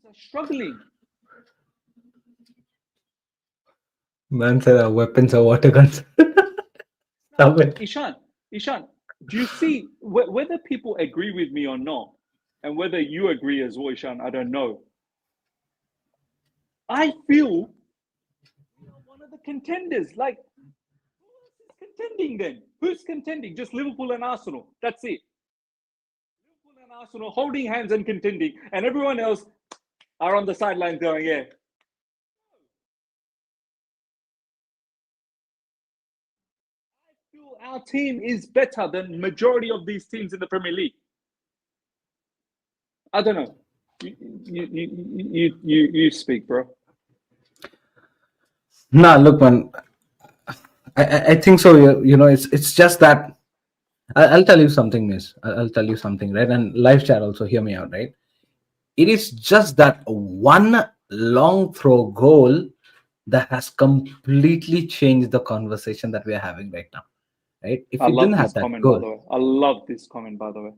are struggling. Man said our weapons are water guns. Ishan, do you see whether people agree with me or not, and whether you agree as well, Ishan? I don't know. I feel we are one of the contenders. Like, who else is contending then? Who's contending? Just Liverpool and Arsenal. That's it. Liverpool and Arsenal holding hands and contending, and everyone else are on the sidelines going, yeah. I feel our team is better than majority of these teams in the Premier League. I don't know. You speak, bro. Nah, look, man. I think so. It's just that I'll tell you something, miss. I'll tell you something, right? And live chat also, hear me out, right? It is just that one long throw goal that has completely changed the conversation that we are having right now, right? If I we didn't love have this that comment, by goal, the way. I love this comment, by the way.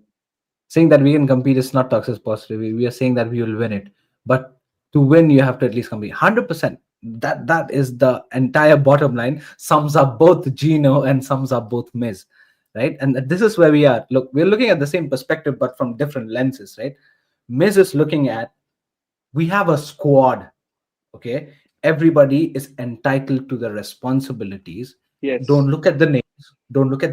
saying that we can compete is not toxic positive. We are saying that we will win it, but to win, you have to at least compete 100%. That is the entire bottom line. Sums up both Gino and sums up both Miz, right? And this is where we are. Look, we're looking at the same perspective, but from different lenses, right? Miz is looking at, we have a squad, okay? Everybody is entitled to the responsibilities. Yes. Don't look at the names, look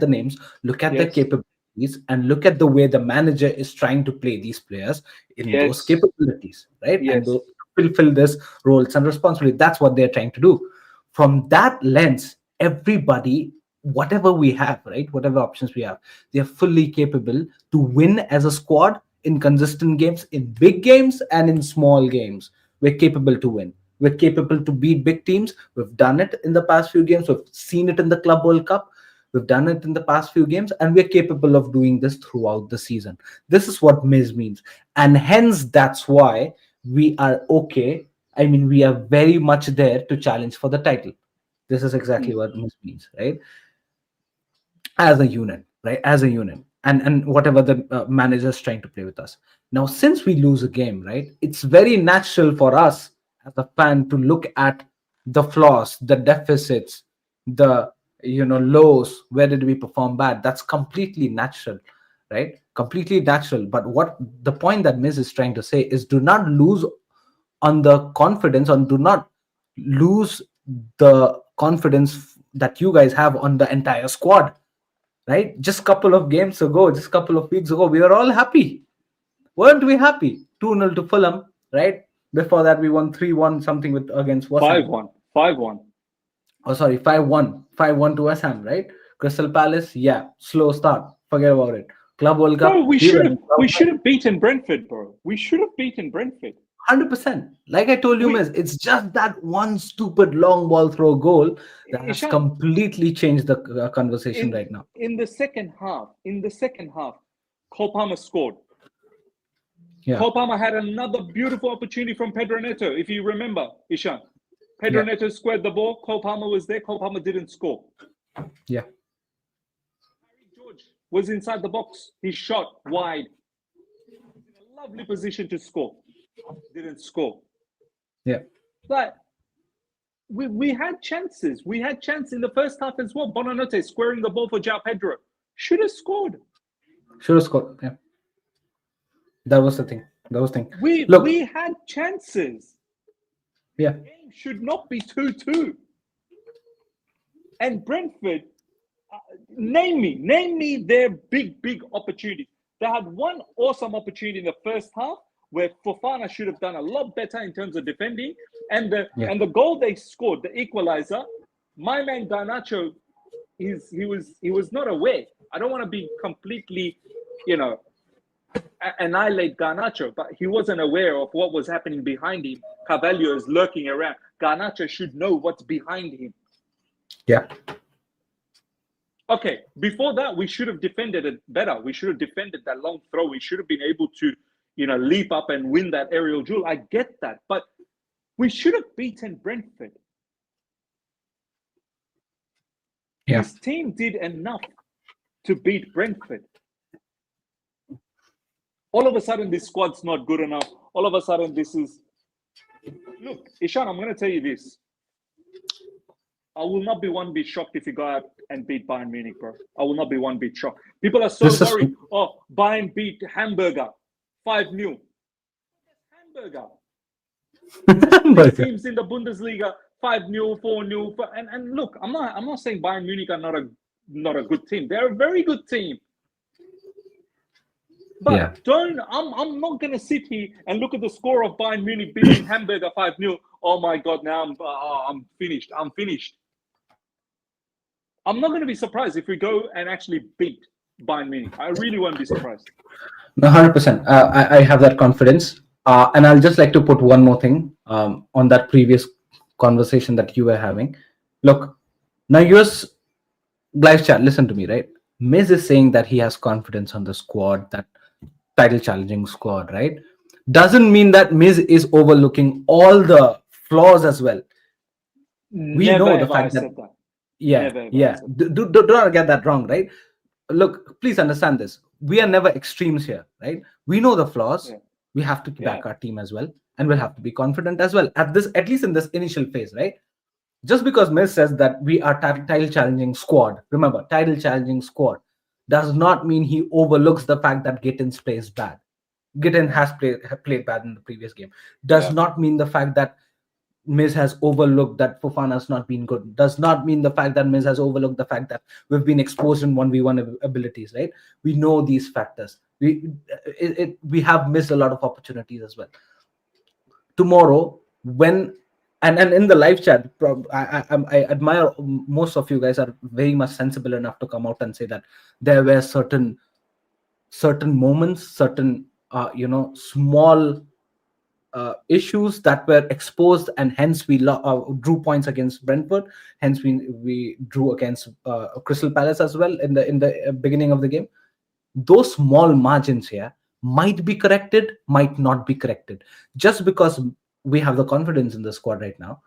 at the Yes. capabilities, and look at the way the manager is trying to play these players in those Yes. capabilities, right? And Yes. fulfill this roles and responsibility. That's what they're trying to do. From that lens, everybody, whatever we have, right, whatever options we have, they're fully capable to win as a squad in consistent games, in big games and in small games. We're capable to win. We're capable to beat big teams. We've done it in the past few games. We've seen it in the Club World Cup. We've done it in the past few games, and we're capable of doing this throughout the season. This is what Miz means. And hence, that's why we are okay. I mean, we are very much there to challenge for the title. This is exactly Mm. what Miz means, right? As a unit, right? As a unit, and whatever the manager is trying to play with us. Now, since we lose a game, right, it's very natural for us as a fan to look at the flaws, the deficits, the lows. Where did we perform bad? That's completely natural, right? Completely natural. But what the point that Miz is trying to say is, do not lose on the confidence, or do not lose the confidence that you guys have on the entire squad, right? Just couple of games ago, just couple of weeks ago, we were all happy. Weren't we happy? 2-0 to Fulham, right? Before that, we won 3-1 something with against West Ham. 5-1. 5-1. Oh, sorry, 5-1. 5-1 to West Ham, right? Crystal Palace, yeah, slow start. Forget about it. Club World Bro, Cup, we were in we should have beaten Brentford, bro. We should have beaten Brentford. 100%. Like I told you, We, Miss, it's just that one stupid long ball throw goal that has Ishan, completely changed the conversation in right now. in the second half, Cole Palmer scored. Yeah, Cole Palmer had another beautiful opportunity from Pedro Neto, if you remember, Ishan. Pedro yeah, Neto squared the ball. Cole Palmer was there. Cole Palmer didn't score. yeah, George was inside the box. He shot wide. In a lovely position to score. Didn't score. yeah. But we had chances. We had chance in the first half as well. Bonanote squaring the ball for João Pedro. Should have scored. Should have scored. Yeah. That was the thing. That was the thing. We Look, had chances. yeah, The game should not be 2-2. And Brentford, name me their big opportunity. They had one awesome opportunity in the first half where Fofana should have done a lot better in terms of defending, and the goal they scored, the equalizer. My man Garnacho, he was not aware. I don't want to be completely, annihilate Garnacho, but he wasn't aware of what was happening behind him. Carvalho is lurking around. Garnacho should know what's behind him. yeah, Okay, before that, we should have defended it better. We should have defended that long throw. We should have been able to, leap up and win that aerial duel. I get that, but we should have beaten Brentford. yeah. This team did enough to beat Brentford. All of a sudden, this squad's not good enough. All of a sudden, this is... Look, Ishan, I'm going to tell you this. I will not be one bit shocked if you go out and beat Bayern Munich, bro. I will not be one bit shocked. People are so This is worried. Oh, Bayern beat Hamburger 5-0. Hamburger. Big teams in the Bundesliga 5-0, 4-0. And look, I'm not saying Bayern Munich are not a good team. They're a very good team. But Yeah. I'm not gonna sit here and look at the score of Bayern Munich beating Hamburger 5-0. Oh my god, now I'm finished. I'm finished. I'm not gonna be surprised if we go and actually beat Bayern Munich. I really won't be surprised. 100%. I have that confidence. And I'll just like to put one more thing on that previous conversation that you were having. Look, now yours, live chat, listen to me, right? Miz is saying that he has confidence on the squad, that title challenging squad, right? Doesn't mean that Miz is overlooking all the flaws as well. We Never know the ever I fact that, said that. yeah, Never ever I yeah. said that. Do not get that wrong, right? Look, please understand this. We are never extremes here, right? We know the flaws. Yeah. We have to back Yeah. our team as well, and we'll have to be confident as well at least in this initial phase, right? Just because Miz says that we are title challenging squad, remember, title challenging squad does not mean he overlooks the fact that Gittins plays bad. Gittin has played bad in the previous game. Does Yeah. not mean the fact that Miz has overlooked that Fofana has not been good. Does not mean the fact that Miz has overlooked the fact that we've been exposed in 1v1 abilities, right? We know these factors. We have missed a lot of opportunities as well. Tomorrow, when and in the live chat, I admire most of you guys are very much sensible enough to come out and say that there were certain moments, certain small issues that were exposed, and hence we drew points against Brentford. Hence we drew against Crystal Palace as well in the beginning of the game. Those small margins here might be corrected, might not be corrected. Just because we have the confidence in the squad right now,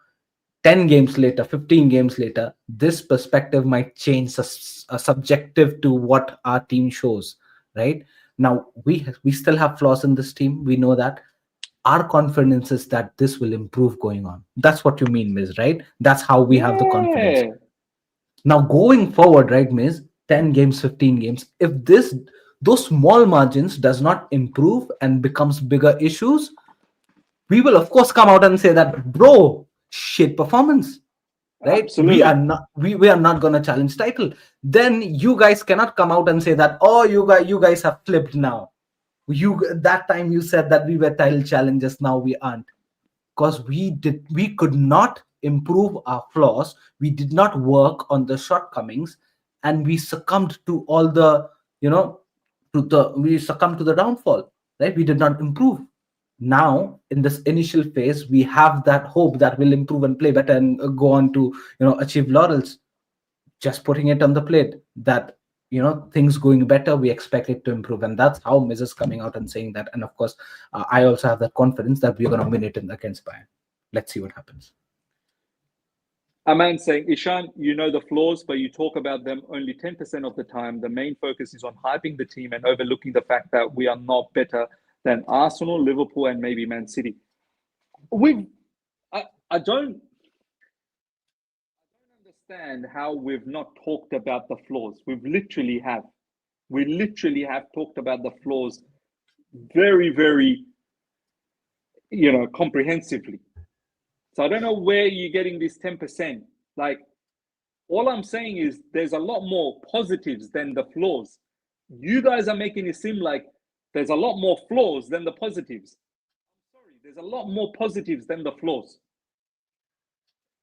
10 games later, 15 games later, this perspective might change subjective to what our team shows, right? Now, we still have flaws in this team. We know that. Our confidence is that this will improve going on. That's what you mean, Miz, right? That's how we have the confidence. Yeah. Now, going forward, right, Miz, 10 games, 15 games, if those small margins does not improve and becomes bigger issues, we will of course come out and say that, bro, shit performance, right? Absolutely. We are not gonna challenge title. Then you guys cannot come out and say that, oh, you guys have flipped now. That time you said that we were title challengers, now we aren't. Because we could not improve our flaws, we did not work on the shortcomings, and we succumbed to all the, we succumbed to the downfall, right? We did not improve. Now in this initial phase, we have that hope that we'll improve and play better and go on to achieve laurels. Just putting it on the plate that things going better, we expect it to improve, and that's how Miz is coming out and saying that. And of course, I also have that confidence that we're going to win it against Bayern. Let's see what happens. A man saying, Ishan, you know the flaws, but you talk about them only 10% of the time. The main focus is on hyping the team and overlooking the fact that we are not better than Arsenal, Liverpool, and maybe Man City. I don't understand how we've not talked about the flaws. We literally have talked about the flaws very, very, comprehensively. So I don't know where you're getting this 10%. Like, all I'm saying is there's a lot more positives than the flaws. You guys are making it seem like there's a lot more flaws than the positives. I'm sorry, there's a lot more positives than the flaws.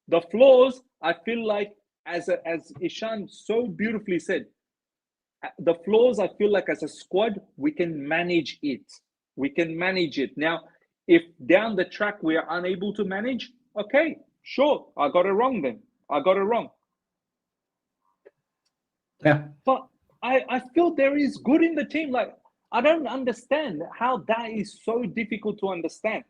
The flaws, I feel like, as Ishan so beautifully said, the flaws, I feel like as a squad, we can manage it. We can manage it. Now, if down the track we are unable to manage, okay, sure, I got it wrong then. I got it wrong. Yeah. But I feel there is good in the team. Like, I don't understand how that is so difficult to understand.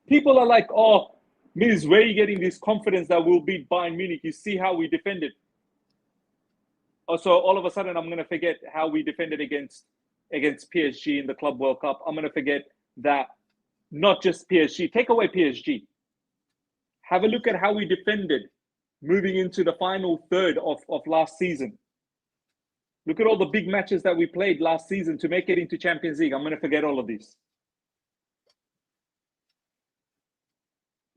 People are like, oh, Miz, where are you getting this confidence that we'll beat Bayern Munich? You see how we defended. Oh, so all of a sudden, I'm going to forget how we defended against PSG in the Club World Cup. I'm going to forget that not just PSG. Take away PSG. Have a look at how we defended moving into the final third of last season. Look at all the big matches that we played last season to make it into Champions League. I'm going to forget all of this.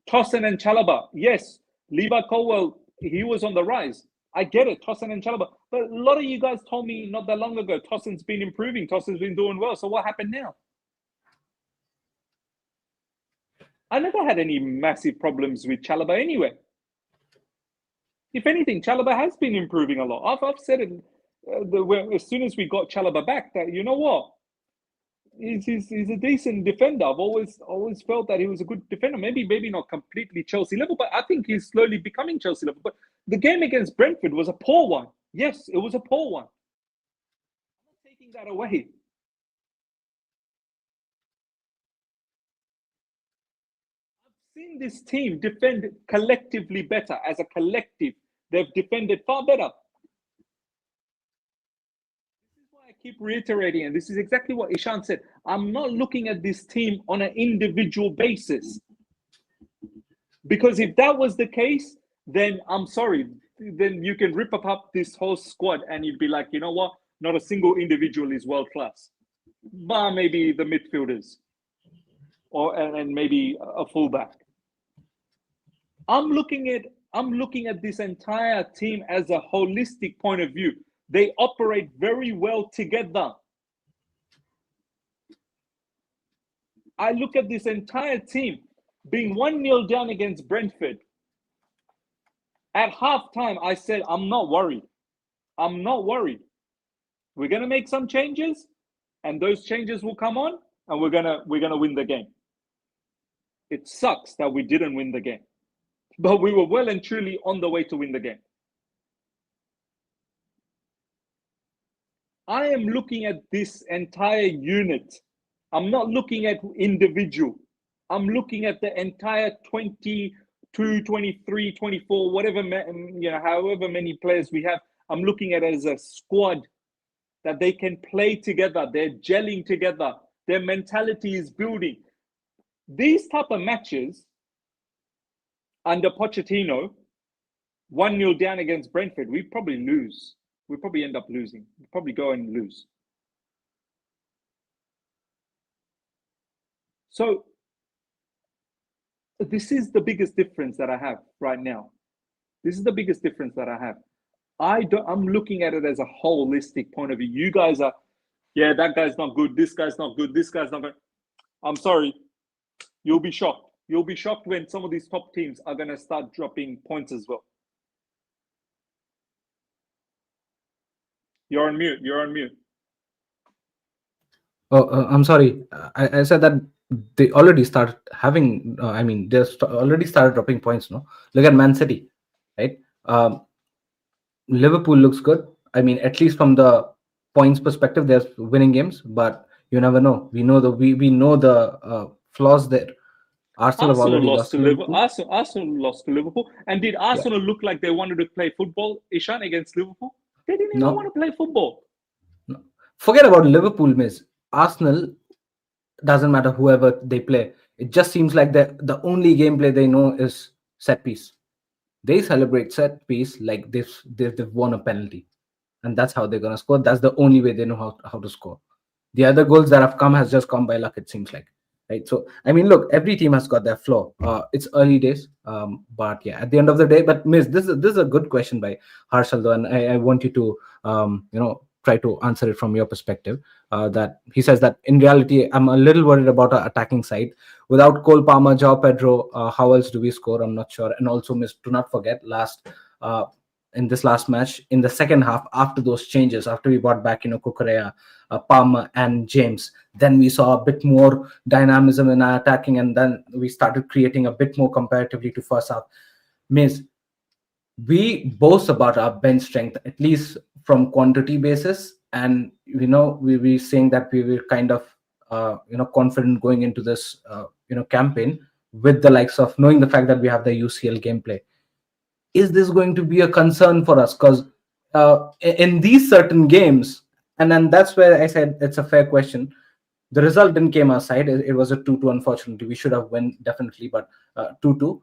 Tosin and Chalobah, yes. Levi Colwell, he was on the rise. I get it, Tosin and Chalobah. But a lot of you guys told me not that long ago, Tosin's been improving, Tosin's been doing well. So what happened now? I never had any massive problems with Chalobah anyway. If anything, Chalobah has been improving a lot. I've said it as soon as we got Chalobah back that, you know what? He's a decent defender. I've always felt that he was a good defender. Maybe not completely Chelsea level, but I think he's slowly becoming Chelsea level. But the game against Brentford was a poor one. Yes, it was a poor one. I'm not taking that away. I've seen this team defend collectively better. As a collective, they've defended far better. I keep reiterating, and this is exactly what Ishan said. I'm not looking at this team on an individual basis. Because if that was the case, then I'm sorry, then you can rip up this whole squad and you'd be like, you know what? Not a single individual is world class. Bar maybe the midfielders and maybe a fullback. I'm looking at this entire team as a holistic point of view. They operate very well together. I look at this entire team being 1-0 down against Brentford. At halftime, I said, I'm not worried. I'm not worried. We're going to make some changes, and those changes will come on, and we're gonna win the game. It sucks that we didn't win the game, but we were well and truly on the way to win the game. I am looking at this entire unit. I'm not looking at individual. I'm looking at the entire 22, 23, 24, whatever, however many players we have. I'm looking at it as a squad that they can play together. They're gelling together. Their mentality is building. These type of matches under Pochettino, 1-0 down against Brentford, we probably lose. We probably end up losing. We probably go and lose. So this is the biggest difference that I have right now. This is the biggest difference that I have. I'm looking at it as a holistic point of view. You guys are, yeah, that guy's not good. This guy's not good. This guy's not good. I'm sorry. You'll be shocked. You'll be shocked when some of these top teams are going to start dropping points as well. You're on mute. You're on mute. Oh, I'm sorry. I said that they already started having. They already started dropping points. No, look at Man City, right? Liverpool looks good. I mean, at least from the points perspective, they're winning games. But you never know. We know the flaws there. Arsenal have already lost to Liverpool. Arsenal lost to Liverpool. And did Arsenal look like they wanted to play football, Ishan, against Liverpool? They didn't even want to play football. No. Forget about Liverpool, miss. Arsenal, doesn't matter whoever they play. It just seems like the only gameplay they know is set piece. They celebrate set piece like they've won a penalty. And that's how they're going to score. That's the only way they know how to score. The other goals that have come has just come by luck, it seems like. Right. So, I mean, look, every team has got their flaw. It's early days. But yeah, at the end of the day, but miss, this is a good question by Harshal, though, and I want you to, try to answer it from your perspective. That he says that in reality, I'm a little worried about our attacking side. Without Cole Palmer, João Pedro, how else do we score? I'm not sure. And also, miss, do not forget in this last match, in the second half, after those changes, after we brought back, Cucurella, Palmer and James, then we saw a bit more dynamism in our attacking, and then we started creating a bit more comparatively to first half. Miss, we boast about our bench strength, at least from quantity basis, and we were saying that we were kind of confident going into this campaign with the likes of knowing the fact that we have the UCL gameplay. Is this going to be a concern for us? Because in these certain games, and then that's where I said it's a fair question. The result didn't came our side. It was a 2-2, unfortunately. We should have won definitely, but 2-2.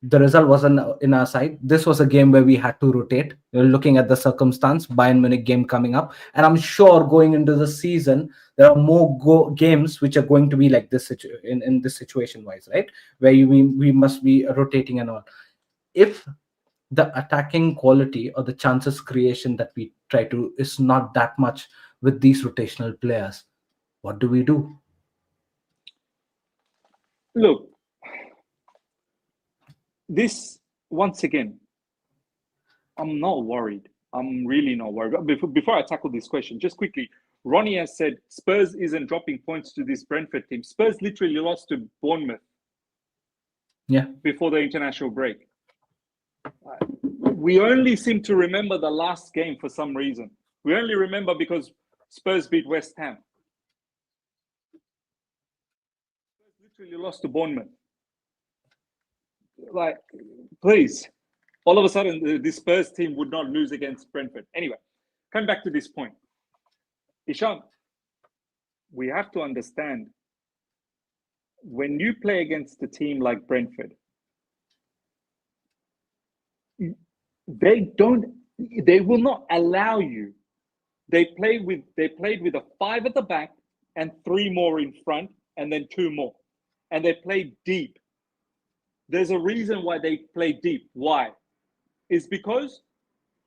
the result wasn't in our side. This was a game where we had to rotate. You're looking at the circumstance, Bayern Munich game coming up, and I'm sure going into the season there are more games which are going to be like this in this situation wise, right? Where we must be rotating and all. If the attacking quality or the chances creation that we try to is not that much with these rotational players, what do we do? Look, this once again, I'm not worried. I'm really not worried. Before I tackle this question, just quickly, Ronnie has said Spurs isn't dropping points to this Brentford team. Spurs literally lost to Bournemouth before the international break. We only seem to remember the last game for some reason. We only remember because Spurs beat West Ham. Spurs literally lost to Bournemouth. Like, please. All of a sudden, the Spurs team would not lose against Brentford. Anyway, coming back to this point. Ishan, we have to understand, when you play against a team like Brentford, they will not allow you. They played with a 5 at the back and 3 more in front and then 2 more. And they played deep. There's a reason why they play deep. Why? It's because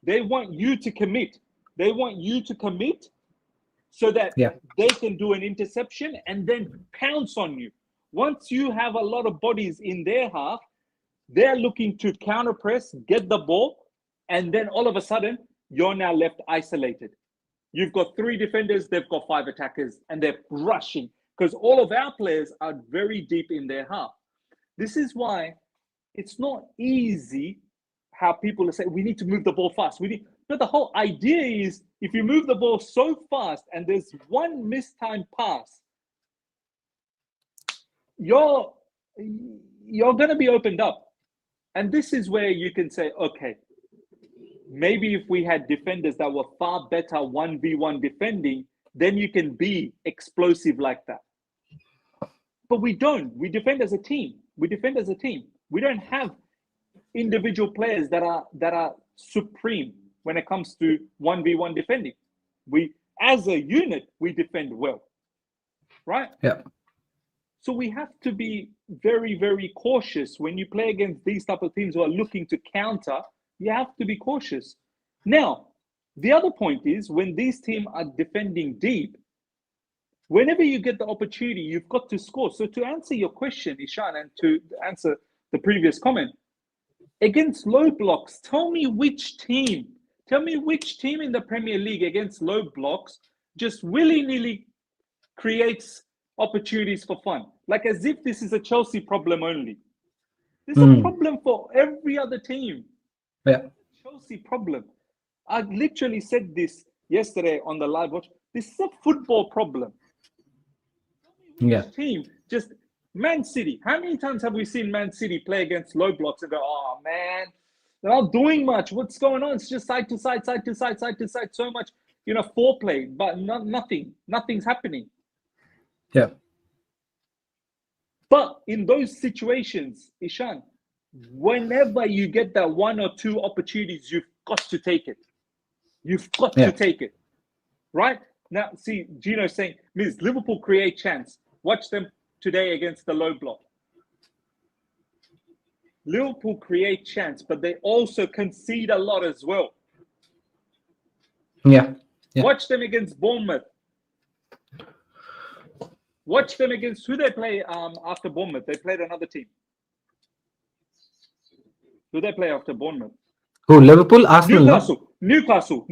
they want you to commit. They want you to commit so that they can do an interception and then pounce on you. Once you have a lot of bodies in their half, they're looking to counter press, get the ball, and then all of a sudden, you're now left isolated. You've got 3 defenders, they've got 5 attackers, and they're rushing because all of our players are very deep in their half. This is why it's not easy how people say, we need to move the ball fast. But the whole idea is if you move the ball so fast and there's one mistimed pass, you're going to be opened up. And this is where you can say, okay, maybe if we had defenders that were far better 1v1 defending, then you can be explosive like that. But we don't. We defend as a team. We don't have individual players that are supreme when it comes to 1v1 defending. We, as a unit, we defend well, right? Yeah. So we have to be very, very cautious when you play against these type of teams who are looking to counter. You have to be cautious. Now, the other point is when these teams are defending deep, whenever you get the opportunity, you've got to score. So to answer your question, Ishan, and to answer the previous comment, against low blocks, tell me which team in the Premier League against low blocks just willy-nilly creates opportunities for fun. Like as if this is a Chelsea problem only. This is a problem for every other team. Yeah. Chelsea problem. I literally said this yesterday on the live watch. This is a football problem. Team, just Man City. How many times have we seen Man City play against low blocks and go, oh man, they're not doing much. What's going on? It's just side to side, side to side, side to side. So much, foreplay, but nothing's happening. Yeah. But in those situations, Ishan, whenever you get that 1 or 2 opportunities, you've got to take it. You've got to take it. Right? Now, see, Gino's saying, Ms. Liverpool create chance. Watch them today against the low block. Liverpool create chance, but they also concede a lot as well. Yeah. Watch them against Bournemouth. Watch them against who they play after Bournemouth. They played another team. Who they play after Bournemouth? Who? Liverpool? Arsenal? Newcastle.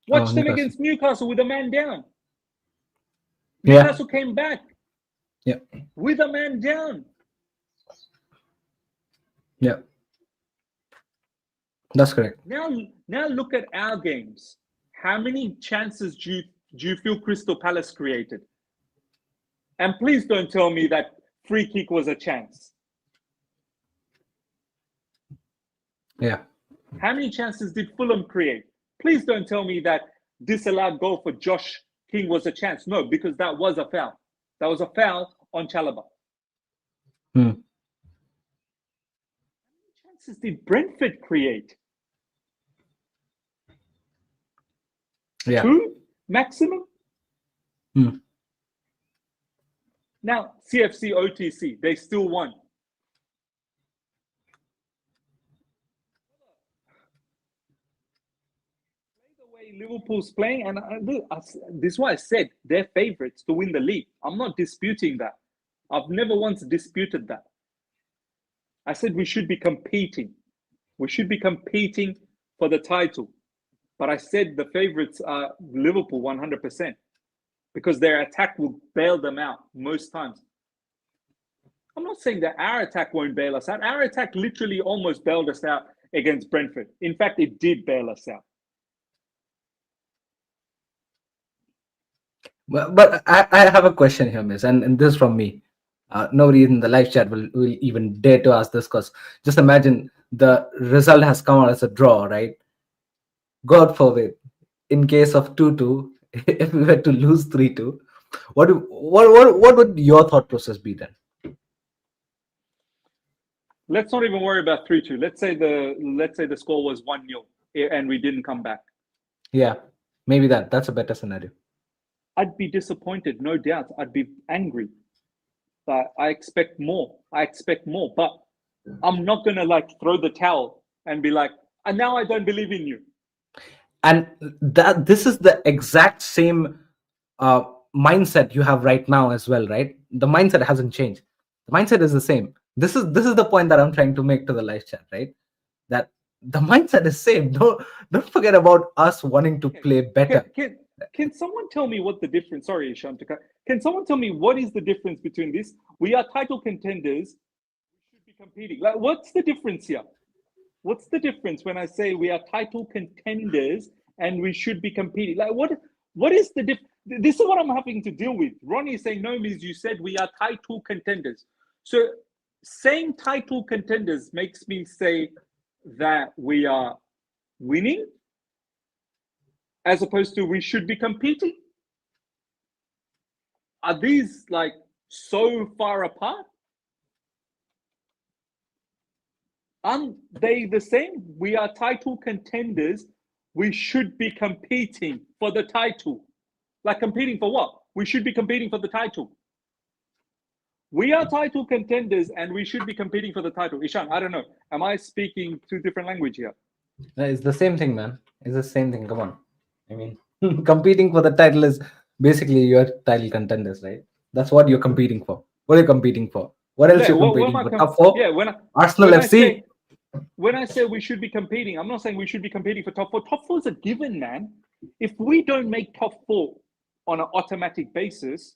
Watch them against Newcastle with a man down. Yeah. Newcastle came back. Yeah. With a man down. Yeah. That's correct. Now look at our games. How many chances do you feel Crystal Palace created? And please don't tell me that free kick was a chance. Yeah. How many chances did Fulham create? Please don't tell me that disallowed goal for Josh King was a chance. No, because that was a foul. That was a foul on Chalobah. chances did Brentford create? Yeah. 2 maximum. Hmm. Now CFC OTC, they still won. The way Liverpool's playing, and this is why I said they're favourites to win the league. I'm not disputing that. I've never once disputed that. I said we should be competing. We should be competing for the title. But I said the favourites are Liverpool 100% because their attack will bail them out most times. I'm not saying that our attack won't bail us out. Our attack literally almost bailed us out against Brentford. In fact, it did bail us out. But I have a question here, Miss, and this is from me. Nobody in the live chat will even dare to ask this because just imagine the result has come out as a draw, right? God forbid, in case of 2-2, if we were to lose 3-2, what would your thought process be then? Let's not even worry about 3-2. Let's say the score was 1-0 and we didn't come back. Yeah, maybe that's a better scenario. I'd be disappointed, no doubt. I'd be angry. But I expect more. But I'm not gonna like throw the towel and be like, and now I don't believe in you. And this is the exact same mindset you have right now as well, right? The mindset hasn't changed. The mindset is the same. This is the point that I'm trying to make to the live chat, right? That the mindset is same. Don't forget about us wanting to play better. Can someone tell me what the difference? Sorry, Ishan. Can someone tell me what is the difference between this? We are title contenders. We should be competing. Like, what's the difference here? What's the difference when I say we are title contenders and we should be competing? Like, what is the difference? This is what I'm having to deal with. Ronnie is saying, no, Miz, you said we are title contenders. So saying title contenders makes me say that we are winning as opposed to we should be competing. Are these like so far apart? Aren't they the same? We are title contenders. We should be competing for the title. Like competing for what? We should be competing for the title. We are title contenders and we should be competing for the title. Ishan, I don't know. Am I speaking two different language here? It's the same thing, man. It's the same thing. Come on. I mean, competing for the title is basically your title contenders, right? That's what you're competing for. What are you competing for? What else Yeah, you're competing for? Top four? Yeah, Arsenal FC? When I say we should be competing, I'm not saying we should be competing for top four. Top four is a given, man. If we don't make top four on an automatic basis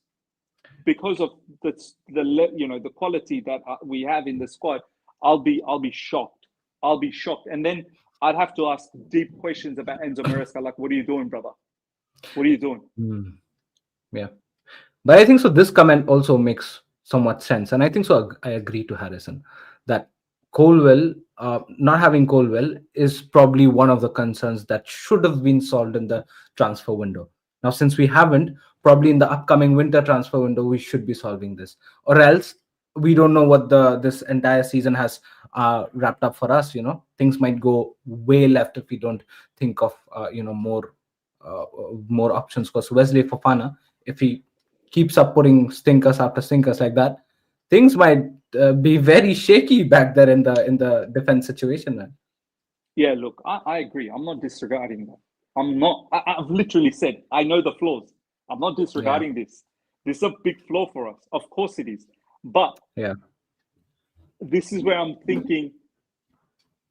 because of the quality that we have in the squad, I'll be shocked. I'll be shocked, and then I'd have to ask deep questions about Enzo Maresca, like, what are you doing, brother? What are you doing? Yeah, but I think so. This comment also makes somewhat sense, and I think so. I agree to Harrison that Colwell, not having Colwell, is probably one of the concerns that should have been solved in the transfer window. Now, since we haven't, probably in the upcoming winter transfer window, we should be solving this, or else we don't know what this entire season has wrapped up for us. Things might go way left if we don't think of more options. Because Wesley Fofana, if he keeps up putting stinkers after stinkers like that, things might be very shaky back there in the defense situation, man. Yeah, look, I agree. I'm not disregarding that. I've literally said, I know the flaws. I'm not disregarding this. This is a big flaw for us. Of course it is. But this is where I'm thinking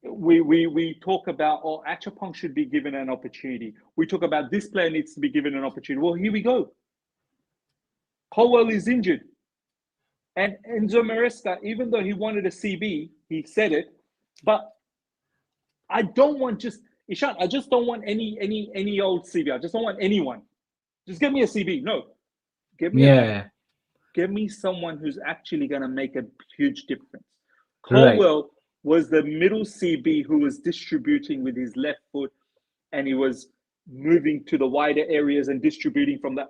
we talk about, Achapong should be given an opportunity. We talk about this player needs to be given an opportunity. Well, here we go. Colwell is injured. And Enzo Maresca, even though he wanted a CB, he said it, but I don't want Ishan, I just don't want any old CB. I just don't want anyone. Just give me a CB. No. Give me someone who's actually going to make a huge difference. Colwell was the middle CB who was distributing with his left foot, and he was moving to the wider areas and distributing from that.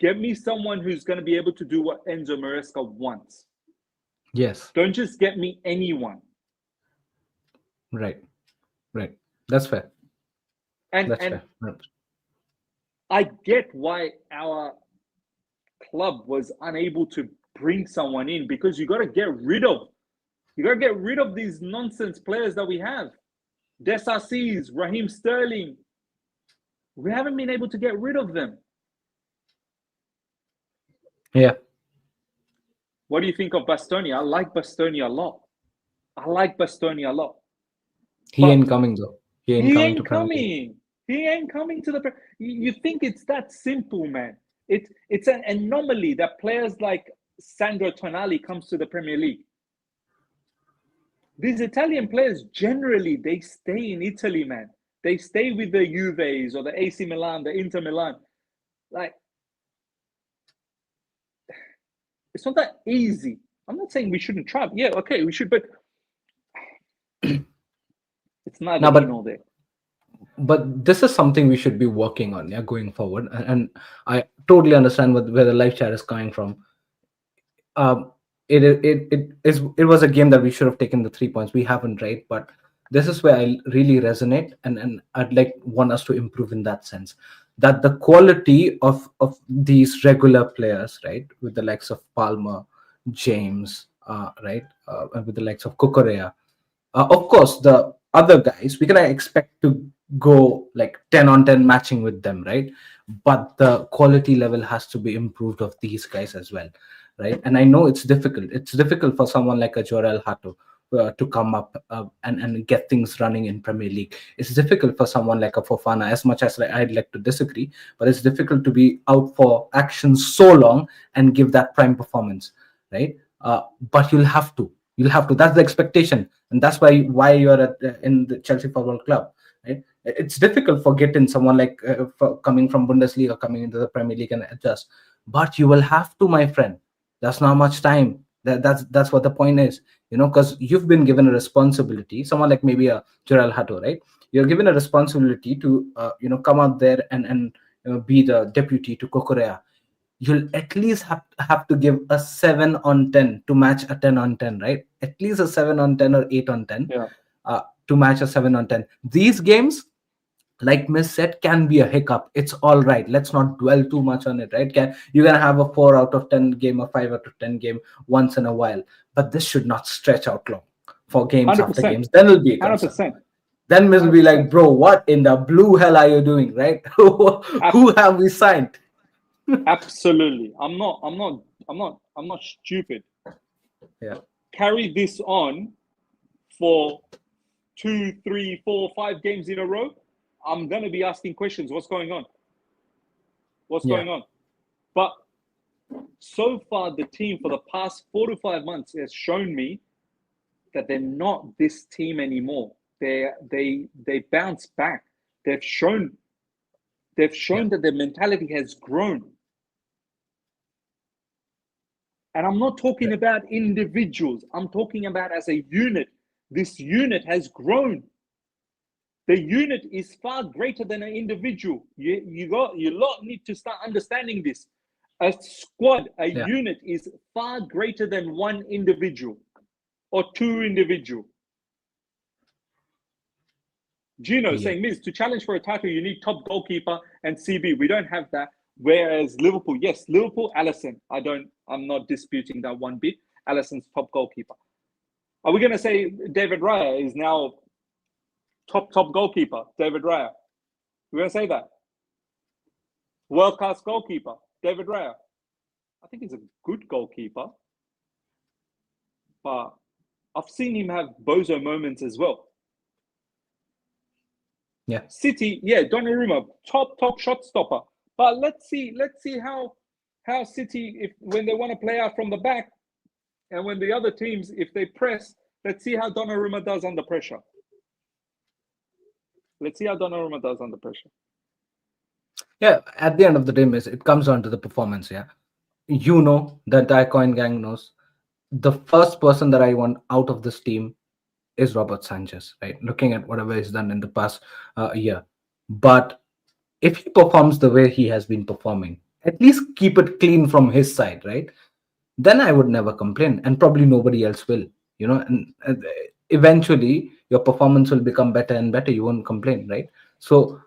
Get me someone who's going to be able to do what Enzo Maresca wants. Yes. Don't just get me anyone. Right. Right. That's fair. That's And fair. Right. I get why our club was unable to bring someone in, because you got to get rid of these nonsense players that we have. Desassis, Raheem Sterling. We haven't been able to get rid of them. Yeah. What do you think of Bastoni? I like Bastoni a lot. I like Bastoni a lot. He But ain't coming though. He ain't he coming to ain't Premier League. coming. He ain't coming to the. You think it's that simple, man? It's an anomaly that players like Sandro Tonali comes to the Premier League. These Italian players generally they stay in Italy, man. They stay with the Juves or the AC Milan, the Inter Milan. Like it's not that easy. I'm not saying we shouldn't try. Yeah, okay, we should, but it's neither Now, here nor there. but this is something we should be working on, yeah, going forward. And I totally understand where the live chat is coming from. um it was a game that we should have taken the 3 points. We haven't, right? But this is where I really resonate, and I'd like want us to improve in that sense, that the quality of these regular players, right, with the likes of Palmer, James, right, and with the likes of Kukorea, of course the other guys we can expect to go like 10 on 10 matching with them, right? But the quality level has to be improved of these guys as well, right? And I know it's difficult for someone like a Jorel Hato to come up and get things running in Premier League. It's difficult for someone like a Fofana, as much as I'd like to disagree, but it's difficult to be out for action so long and give that prime performance, right? But you'll have to. That's the expectation, and that's why you're in the Chelsea Football Club, right? It's difficult for getting someone like for coming from Bundesliga coming into the Premier League and adjust, but you will have to, my friend. That's not much time. That's what the point is, because you've been given a responsibility. Someone like maybe a Gerald Hato, right? You're given a responsibility to come out there and be the deputy to Kokorea. You'll at least have to give a 7 on 10 to match a 10 on 10, right? At least a 7 on 10 or 8 on 10 Yeah. to match a 7 on 10. These games, like Miss said, can be a hiccup. It's all right. Let's not dwell too much on it, right? You're going to have a 4 out of 10 game, a 5 out of 10 game once in a while. But this should not stretch out long for games after 100%. games. Then will be a concern. 100%. Then Miss will be like, 100%. bro, what in the blue hell are you doing, right? Who have we signed? Absolutely. I'm not stupid. Yeah. Carry this on for 2, 3, 4, 5 games in a row. I'm gonna be asking questions. What's going on? What's Yeah. going on? But so far, the team for the past 4 to 5 months has shown me that they're not this team anymore. They bounce back. They've shown that their mentality has grown. And I'm not talking about individuals. I'm talking about as a unit. This unit has grown. The unit is far greater than an individual. You lot need to start understanding this. A squad, a Yeah. unit is far greater than one individual or two individual. Gino Yeah. saying, Miz, to challenge for a title, you need top goalkeeper and CB. We don't have that. Whereas Liverpool, yes, Liverpool, Alisson. I'm not disputing that one bit. Alisson's top goalkeeper. Are we going to say David Raya is now top goalkeeper? David Raya. We're going to say that. World class goalkeeper, David Raya. I think he's a good goalkeeper, but I've seen him have bozo moments as well. Yeah. City, yeah, Donnarumma, top shot stopper. But let's see how City, if when they want to play out from the back, and when the other teams, if they press, let's see how Donnarumma does under pressure. Let's see how Donnarumma does under pressure. Yeah, at the end of the day, Miss, it comes down to the performance. Yeah, the entire coin gang knows. The first person that I want out of this team is Robert Sanchez, right? Looking at whatever he's done in the past year. But if he performs the way he has been performing, at least keep it clean from his side, right? Then I would never complain, and probably nobody else will, and eventually your performance will become better and better. You won't complain, right? So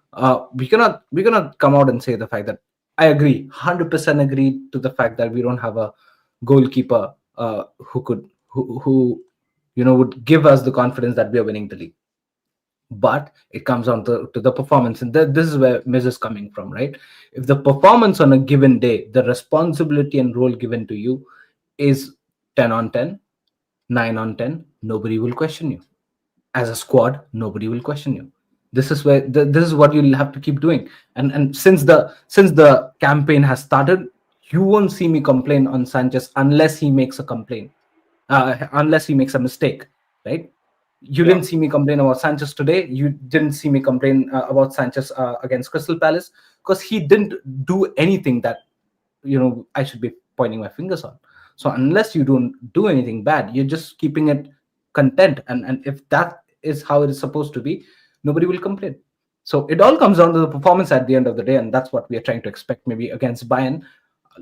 we cannot come out and say the fact that I agree, 100% agree to the fact that we don't have a goalkeeper who could who would give us the confidence that we are winning the league. But it comes down to the performance, and this is where Miz is coming from, right? If the performance on a given day, the responsibility and role given to you is 10 on 10, 9 on 10, nobody will question you. As a squad, nobody will question you. This is where this is what you'll have to keep doing. And since the campaign has started, you won't see me complain on Sanchez unless he makes a complaint, unless he makes a mistake, right? You Yeah. didn't see me complain about Sanchez today. You didn't see me complain about Sanchez against Crystal Palace, because he didn't do anything that I should be pointing my fingers on. So unless you don't do anything bad, you're just keeping it content, and if that is how it is supposed to be, nobody will complain. So it all comes down to the performance at the end of the day, and that's what we are trying to expect maybe against Bayern.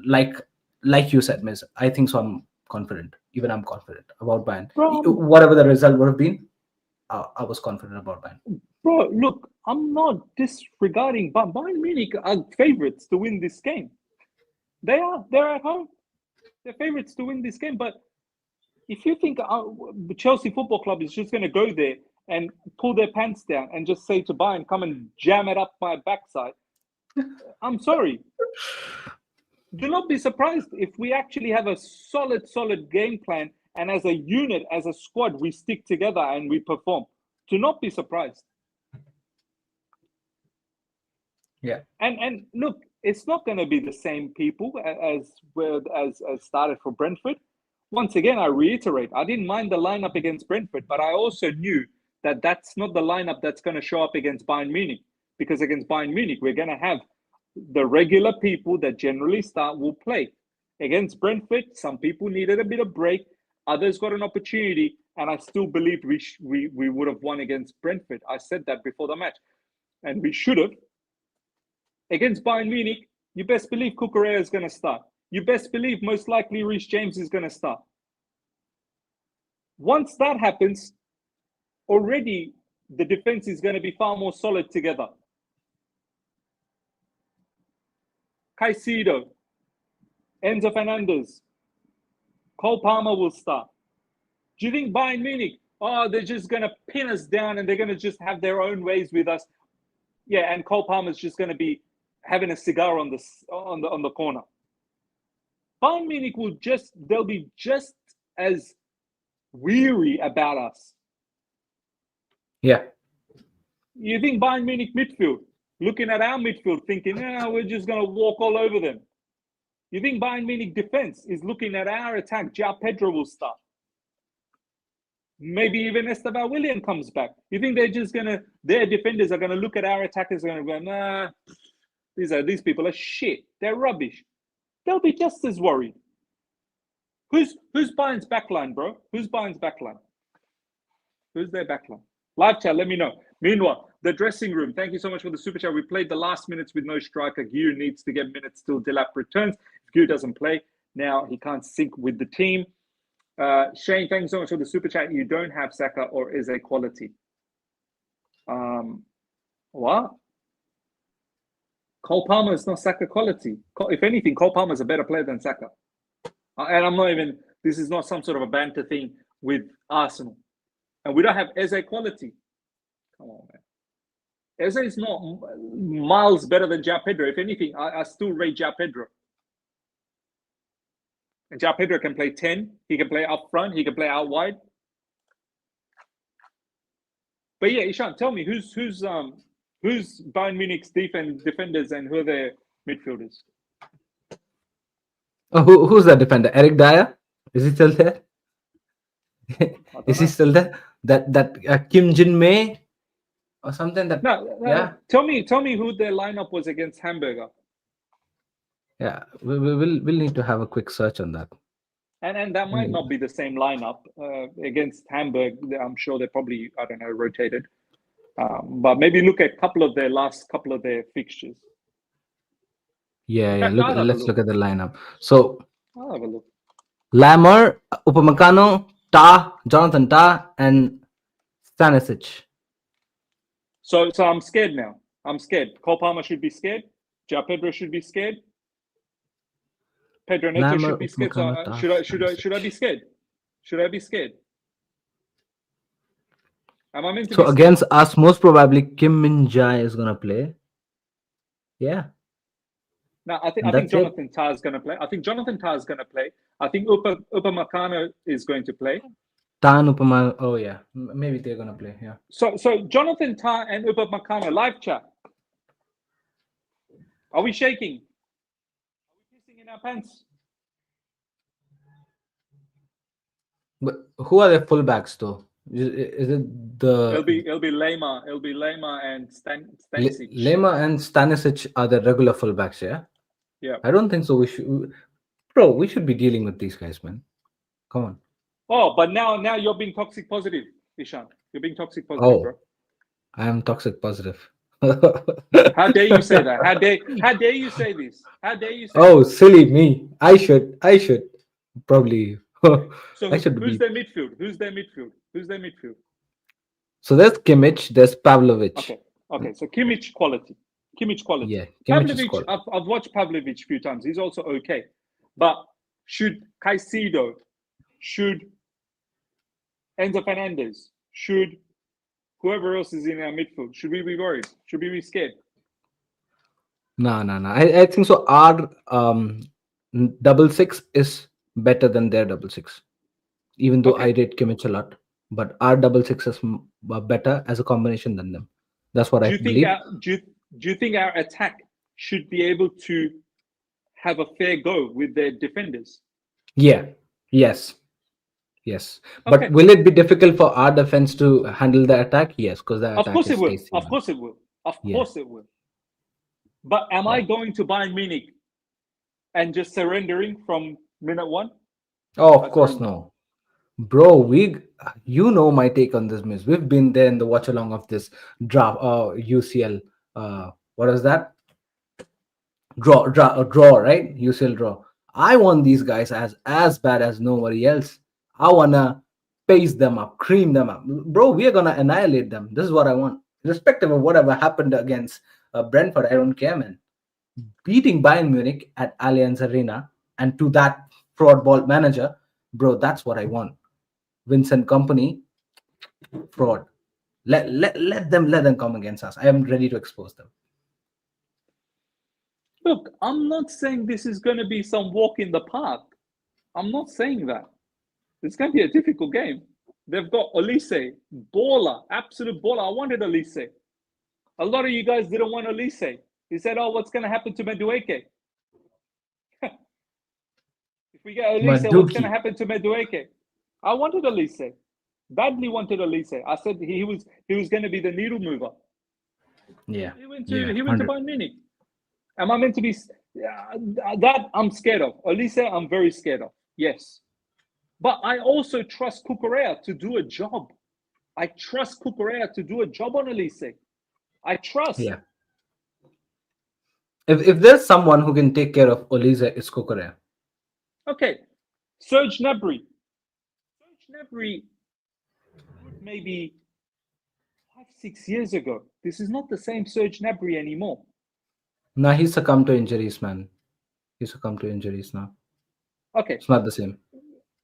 like like you said, Miz, I think so. I'm confident. Even I'm confident about Bayern. Bro, Whatever the result would have been, I was confident about Bayern. bro, look, I'm not disregarding, but Bayern Munich are favourites to win this game. They are. They're at home. They're favourites to win this game. But if you think the Chelsea Football Club is just going to go there and pull their pants down and just say to Bayern, come and jam it up my backside, I'm sorry. Do not be surprised if we actually have a solid game plan, and as a unit, as a squad, we stick together and we perform. Do not be surprised. Yeah. And look, it's not going to be the same people as started for Brentford. Once again, I reiterate, I didn't mind the lineup against Brentford, but I also knew that that's not the lineup that's going to show up against Bayern Munich, because against Bayern Munich, we're going to have the regular people that generally start will play. Against Brentford, some people needed a bit of break, others got an opportunity, and I still believed we would have won against Brentford. I said that before the match, and we should have. Against Bayern Munich, you best believe Cucurella is going to start. You best believe most likely Reece James is going to start. Once that happens, already the defense is going to be far more solid together. Caicedo, Enzo Fernandez, Cole Palmer will start. Do you think Bayern Munich, they're just going to pin us down and they're going to just have their own ways with us? Yeah, and Cole Palmer's just going to be having a cigar on the corner. Bayern Munich they'll be just as weary about us. Yeah. You think Bayern Munich midfield, looking at our midfield, thinking, we're just going to walk all over them. You think Bayern Munich defense is looking at our attack, João Pedro will start. Maybe even Esteban William comes back. You think their defenders are going to look at our attackers and go, nah, these people are shit. They're rubbish. They'll be just as worried. Who's Bayern's backline, bro? Who's Bayern's backline? Who's their backline? Live chat, let me know. Meanwhile, the dressing room. Thank you so much for the super chat. We played the last minutes with no striker. Gu needs to get minutes till Delap returns. If Gu doesn't play, now he can't sync with the team. Shane, thank you so much for the super chat. You don't have Saka or is a quality. What? Cole Palmer is not Saka quality. If anything, Cole Palmer is a better player than Saka. And I'm not even, this is not some sort of a banter thing with Arsenal. And we don't have Eze quality. Come on, man. Eze is not miles better than João Pedro. If anything, I still rate João Pedro. And João Pedro can play 10. He can play up front. He can play out wide. But yeah, Ishan, tell me who's Bayern Munich's defenders and who are their midfielders? Oh, who's that defender? Eric Dyer? Is he still there? Is he still there? That Kim Jin Mei or something? No. Yeah. Tell me who their lineup was against Hamburger. Yeah, we'll need to have a quick search on that. And that might not be the same lineup against Hamburg. I'm sure they probably, I don't know, rotated. But maybe look at last couple of their fixtures. Yeah. Let's Look at the lineup. So I'll have a look. Lamar, Upamecano, Jonathan Tah, and Stanisic. So I'm scared now. I'm scared. Cole Palmer should be scared. Ja Pedro should be scared. Pedro Neto Lammer, should be scared. So Upamecano, should I be Stanisic. scared? Should I be scared? Am I meant to So be scared? against us, most probably Kim Min Jae is gonna play. Yeah, No, I and think that's it. Jonathan Tah is going to play. I think Jonathan Tah is going to play. I think Upamecano is going to play. Tan Upama. Oh yeah, maybe they're gonna play. Yeah. So Jonathan Tah and Upamecano live chat. Are we shaking? Are we pissing in our pants? But who are the fullbacks though? Is it the It'll be Lema and Stanisic. Lema and Stanisic are the regular fullbacks? Yeah. Yeah. I don't think so. Bro, we should be dealing with these guys, man. Come on. Oh, but now you're being toxic positive, Ishan. You're being toxic positive, bro. I am toxic positive. How dare you say that? How dare you say this? How dare you say this? Silly me. I should probably. So I should who's be. their midfield? Who's their midfield? So there's Kimmich, there's Pavlovic. Okay. So Kimmich quality. Yeah, Kimmich is Pavlovic, quality. I've watched Pavlovic a few times. He's also okay. But should Caicedo, should Enzo Fernandez, should whoever else is in our midfield, should we be worried? Should we be scared? No. I think so. Our double six is better than their double six. Even though I rate Kimmich a lot, but our double six is better as a combination than them. That's what I believe. Do you think our attack should be able to have a fair go with their defenders? Yeah. Yes. But will it be difficult for our defense to handle the attack? Yes, because the attack Of course it will. stationary. Of course it will. But am I going to Bayern Munich and just surrendering from minute one? Oh, of course no. Bro, you know my take on this, miss. We've been there in the watch along of this draft UCL. What is that? Draw, right? UCL draw. I want these guys as bad as nobody else. I wanna pace them up, cream them up. Bro, we are gonna annihilate them. This is what I want. Irrespective of whatever happened against Brentford, I don't care, man. Beating Bayern Munich at Allianz Arena and to that fraud ball manager, bro, that's what I want. Vincent Company, fraud. Let them come against us. I am ready to expose them. Look, I'm not saying this is going to be some walk in the park. I'm not saying that. It's going to be a difficult game. They've got Olise, baller, absolute baller. I wanted Olise. A lot of you guys didn't want Olise. You said, "Oh, what's going to happen to Madueke?" If we get Olise, what's going to happen to Madueke? I wanted Olise. Badly wanted Olise. I said he was going to be the needle mover. Yeah. He went to Bayern Munich. Am I meant to be that I'm scared of? Olise, I'm very scared of. Yes. But I also trust Cucurella to do a job. I trust Cucurella to do a job on Olise. I trust. Yeah. If there's someone who can take care of Olise, it's Cucurella. Okay. Serge Gnabry. Maybe 5-6 years ago. This is not the same Serge Gnabry anymore. No, he succumbed to injuries, man. He succumbed to injuries now. Okay. It's not the same.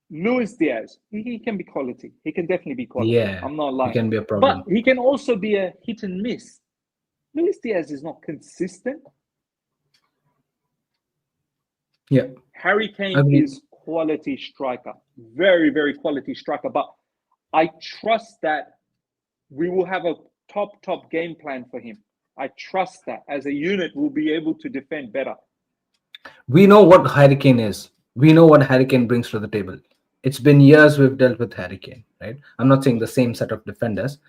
Luis Diaz, he can be quality. He can definitely be quality. Yeah. I'm not lying. He can be a problem. But he can also be a hit and miss. Luis Diaz is not consistent. Yeah. Harry Kane is quality striker. Very, very quality striker. But I trust that we will have a top game plan for him. I trust that as a unit we'll be able to defend better. We know what Harry Kane is. We know what Harry Kane brings to the table. It's been years we've dealt with Harry Kane, right? I'm not saying the same set of defenders,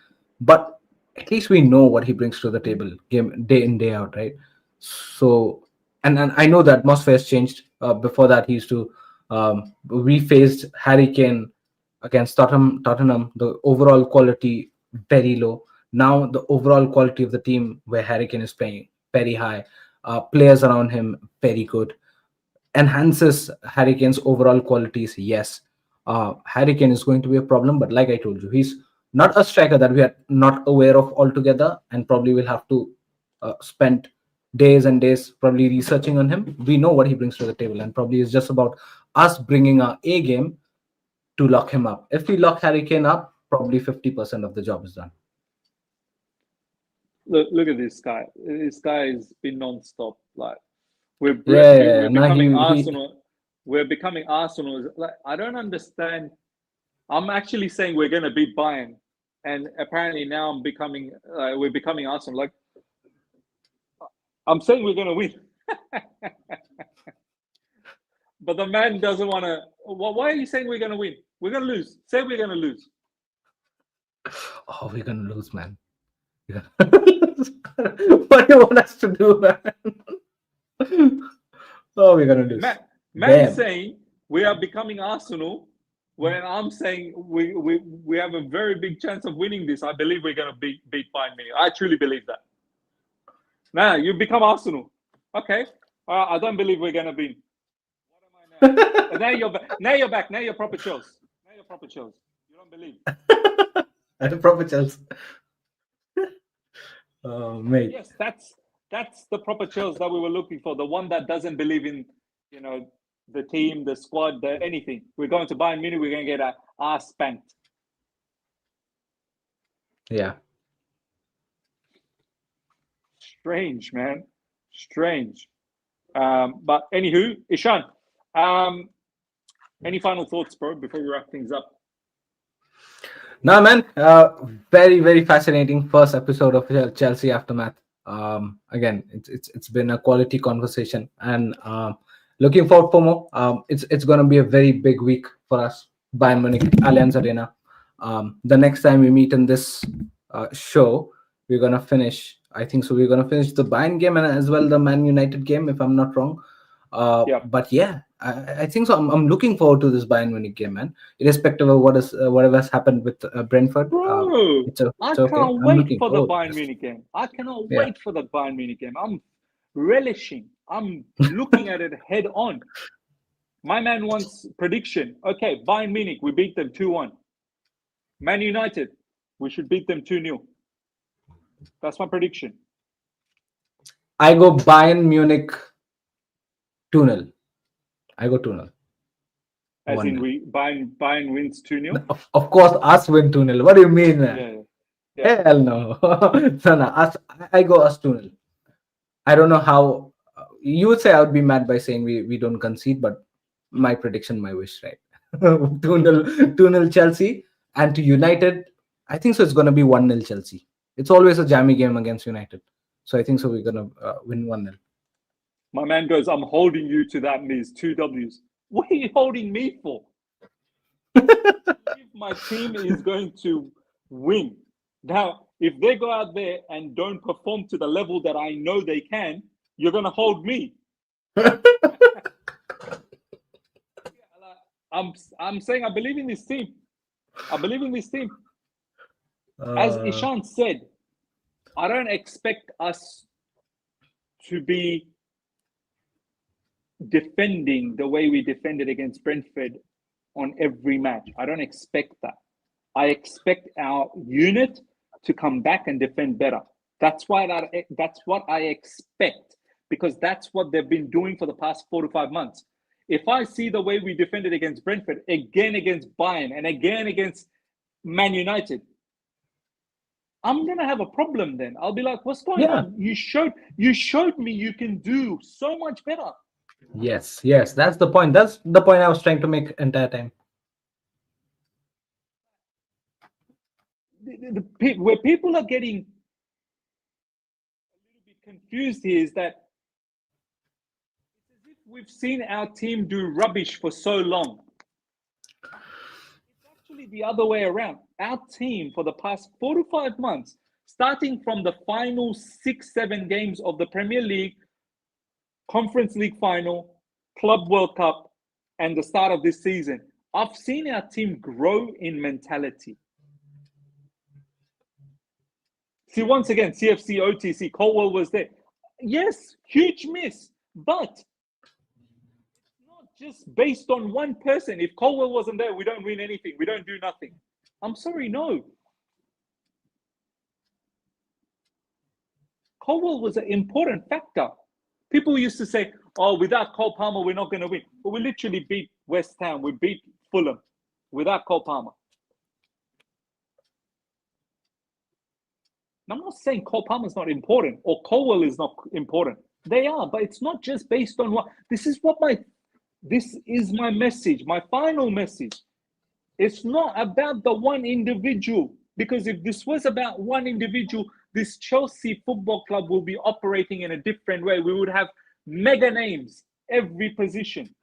but at least we know what he brings to the table game day in, day out, right? So, and I know the atmosphere has changed. Before that, he used to, we faced Harry Kane against Tottenham, the overall quality very low. Now the overall quality of the team where Harry Kane is playing very high. Players around him very good. Enhances Harry Kane's overall qualities. Yes, Harry Kane is going to be a problem, but like I told you, he's not a striker that we are not aware of altogether, and probably will have to spend days and days probably researching on him. We know what he brings to the table, and probably it's just about us bringing our A game to lock him up. If we lock Harry Kane up, probably 50% of the job is done. Look at this guy. This guy has been non-stop. Like Yeah. we're Now becoming he Arsenal. We're becoming Arsenal. Like, I don't understand. I'm actually saying we're going to beat Bayern, and apparently now we're becoming Arsenal. Like, I'm saying we're going to win, but the man doesn't want to. Well, why are you saying we're going to win? We're going to lose. Say we're going to lose. Oh, we're gonna lose, man. What do you want us to do, man? Oh, we're gonna lose. Man Damn. saying we are becoming Arsenal, when I'm saying we have a very big chance of winning this. I believe we're going to beat Bayern Munich. I truly believe that. Now you become Arsenal. Okay. I don't believe we're going to beat. What am I now? Now you're back. Now you're proper chills. Now you're proper chills. You don't believe. At a proper Chelsea. Oh, mate. Yes, that's the proper chills that we were looking for. The one that doesn't believe in, the team, the squad, anything. We're going to Bayern Munich. We're going to get our ass spanked. Yeah. Strange, man. Strange. But anywho, Ishan, any final thoughts, bro, before we wrap things up? No, man. Very, very fascinating first episode of Chelsea Aftermath. Again, it's been a quality conversation, and looking forward for more. It's going to be a very big week for us. Bayern Munich, Allianz Arena. The next time we meet in this show, we're going to finish. I think so. We're going to finish the Bayern game and as well the Man United game, if I'm not wrong. But yeah, I think so. I'm looking forward to this Bayern Munich game, man. Irrespective of whatever has happened with Brentford. Bro, it's I okay. can't I'm wait looking for the forward to Bayern this. Munich game. I cannot wait for the Bayern Munich game. I'm relishing. I'm looking at it head on. My man wants prediction. Okay, Bayern Munich, we beat them 2-1. Man United, we should beat them 2-0. That's my prediction. I go Bayern Munich 2-0. I go 2-0. As in Bayern wins 2-0? Of course, us win 2-0. What do you mean, man? Yeah. Hell no. No. I go us 2-0. I don't know how. You would say I would be mad by saying we don't concede, but my prediction, my wish, right? 2-0 Chelsea. And to United, I think so it's going to be 1-0 Chelsea. It's always a jammy game against United. So I think so we're going to win 1-0. My man goes, I'm holding you to that, Miz. 2 Ws. What are you holding me for? If my team is going to win. Now, if they go out there and don't perform to the level that I know they can, you're going to hold me. I'm saying I believe in this team. I believe in this team. As Ishan said, I don't expect us to be defending the way we defended against Brentford on every match. I don't expect that. I expect our unit to come back and defend better. That's what I expect, because that's what they've been doing for the past 4 to 5 months. If I see the way we defended against Brentford, again against Bayern, and again against Man United, I'm gonna have a problem. Then I'll be like, "What's going on? You showed me you can do so much better." Yes, that's the point. That's the point I was trying to make entire time. Where people are getting a little bit confused here is that it's as if we've seen our team do rubbish for so long. It's actually the other way around. Our team for the past 4 to 5 months, starting from the final 6-7 games of the Premier League, Conference League final, Club World Cup, and the start of this season, I've seen our team grow in mentality. See, once again, CFC, OTC, Colwell was there. Yes, huge miss, but it's not just based on one person. If Colwell wasn't there, we don't win anything. We don't do nothing. I'm sorry, no. Colwell was an important factor. People used to say, "Oh, without Cole Palmer, we're not going to win." But we literally beat West Ham. We beat Fulham without Cole Palmer. I'm not saying Cole Palmer is not important or Colwell is not important. They are, but it's not just based on what. This is my message, my final message. It's not about the one individual, because if this was about one individual, this Chelsea Football Club will be operating in a different way. We would have mega names every position.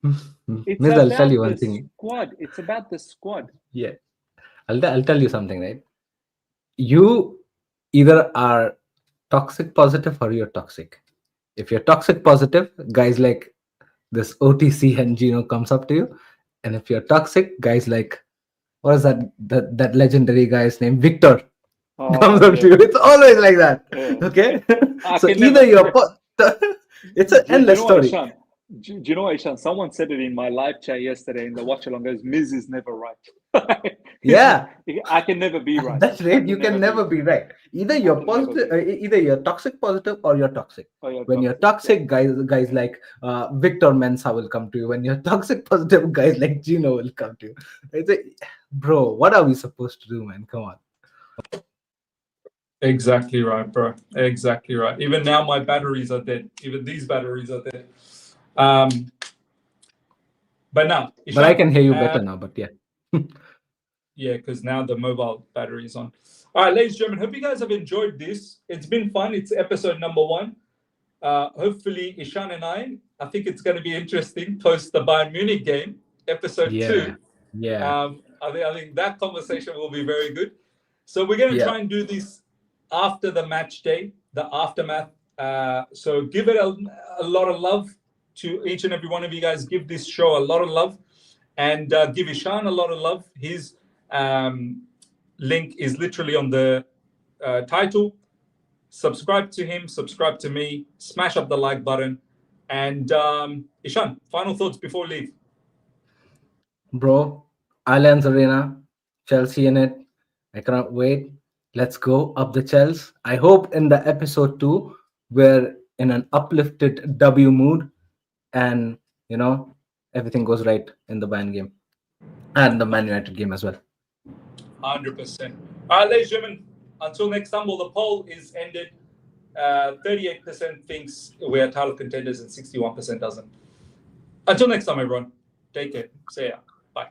It's Miss, I'll tell about you one the thing. squad. It's about the squad. Yeah, I'll tell you something, right? You either are toxic positive or you're toxic. If you're toxic positive, guys like this OTC and Gino comes up to you, and if you're toxic, guys like, what is that legendary guy's name, Victor, comes Oh up to yeah, you. It's always like that. yeah. Okay, I so can either never. you're it's an Do you endless know what, story. Ishan? Do you know what, Ishan? Someone said it in my live chat yesterday in the watch along. Goes, Miz is never right. Yeah, I can never be at right. that I rate, you can never be right. Either I you're can never positive, be right. either you're toxic positive or you're toxic. Oh, you're When you're toxic. toxic, guys like Victor Mensa will come to you. When you're toxic positive, guys like Gino will come to you. It's a, bro, what are we supposed to do, man? Come on. Exactly right, bro. Exactly right. Even now, my batteries are dead. Even these batteries are dead. But now, But I Ishan, can hear you better now. But yeah. yeah, because now the mobile battery is on. All right, ladies and gentlemen, hope you guys have enjoyed this. It's been fun. It's episode number 1. Hopefully, Ishan and I think it's going to be interesting post the Bayern Munich game, episode 2. Yeah. I think that conversation will be very good. So we're going to try and do this after the match day, the aftermath. So give it a lot of love to each and every one of you guys. Give this show a lot of love, and give Ishan a lot of love. His link is literally on the title. Subscribe to him, subscribe to me, smash up the like button. And Ishan, final thoughts before we leave. Bro, Allianz Arena, Chelsea in it. I cannot wait. Let's go up the Chelsea. I hope in the episode 2 we're in an uplifted W mood, and everything goes right in the Bayern game and the Man United game as well. 100%. All right, ladies and gentlemen, until next time, well, the poll is ended. 38% thinks we are title contenders and 61% doesn't. Until next time, everyone. Take care. See ya. Bye.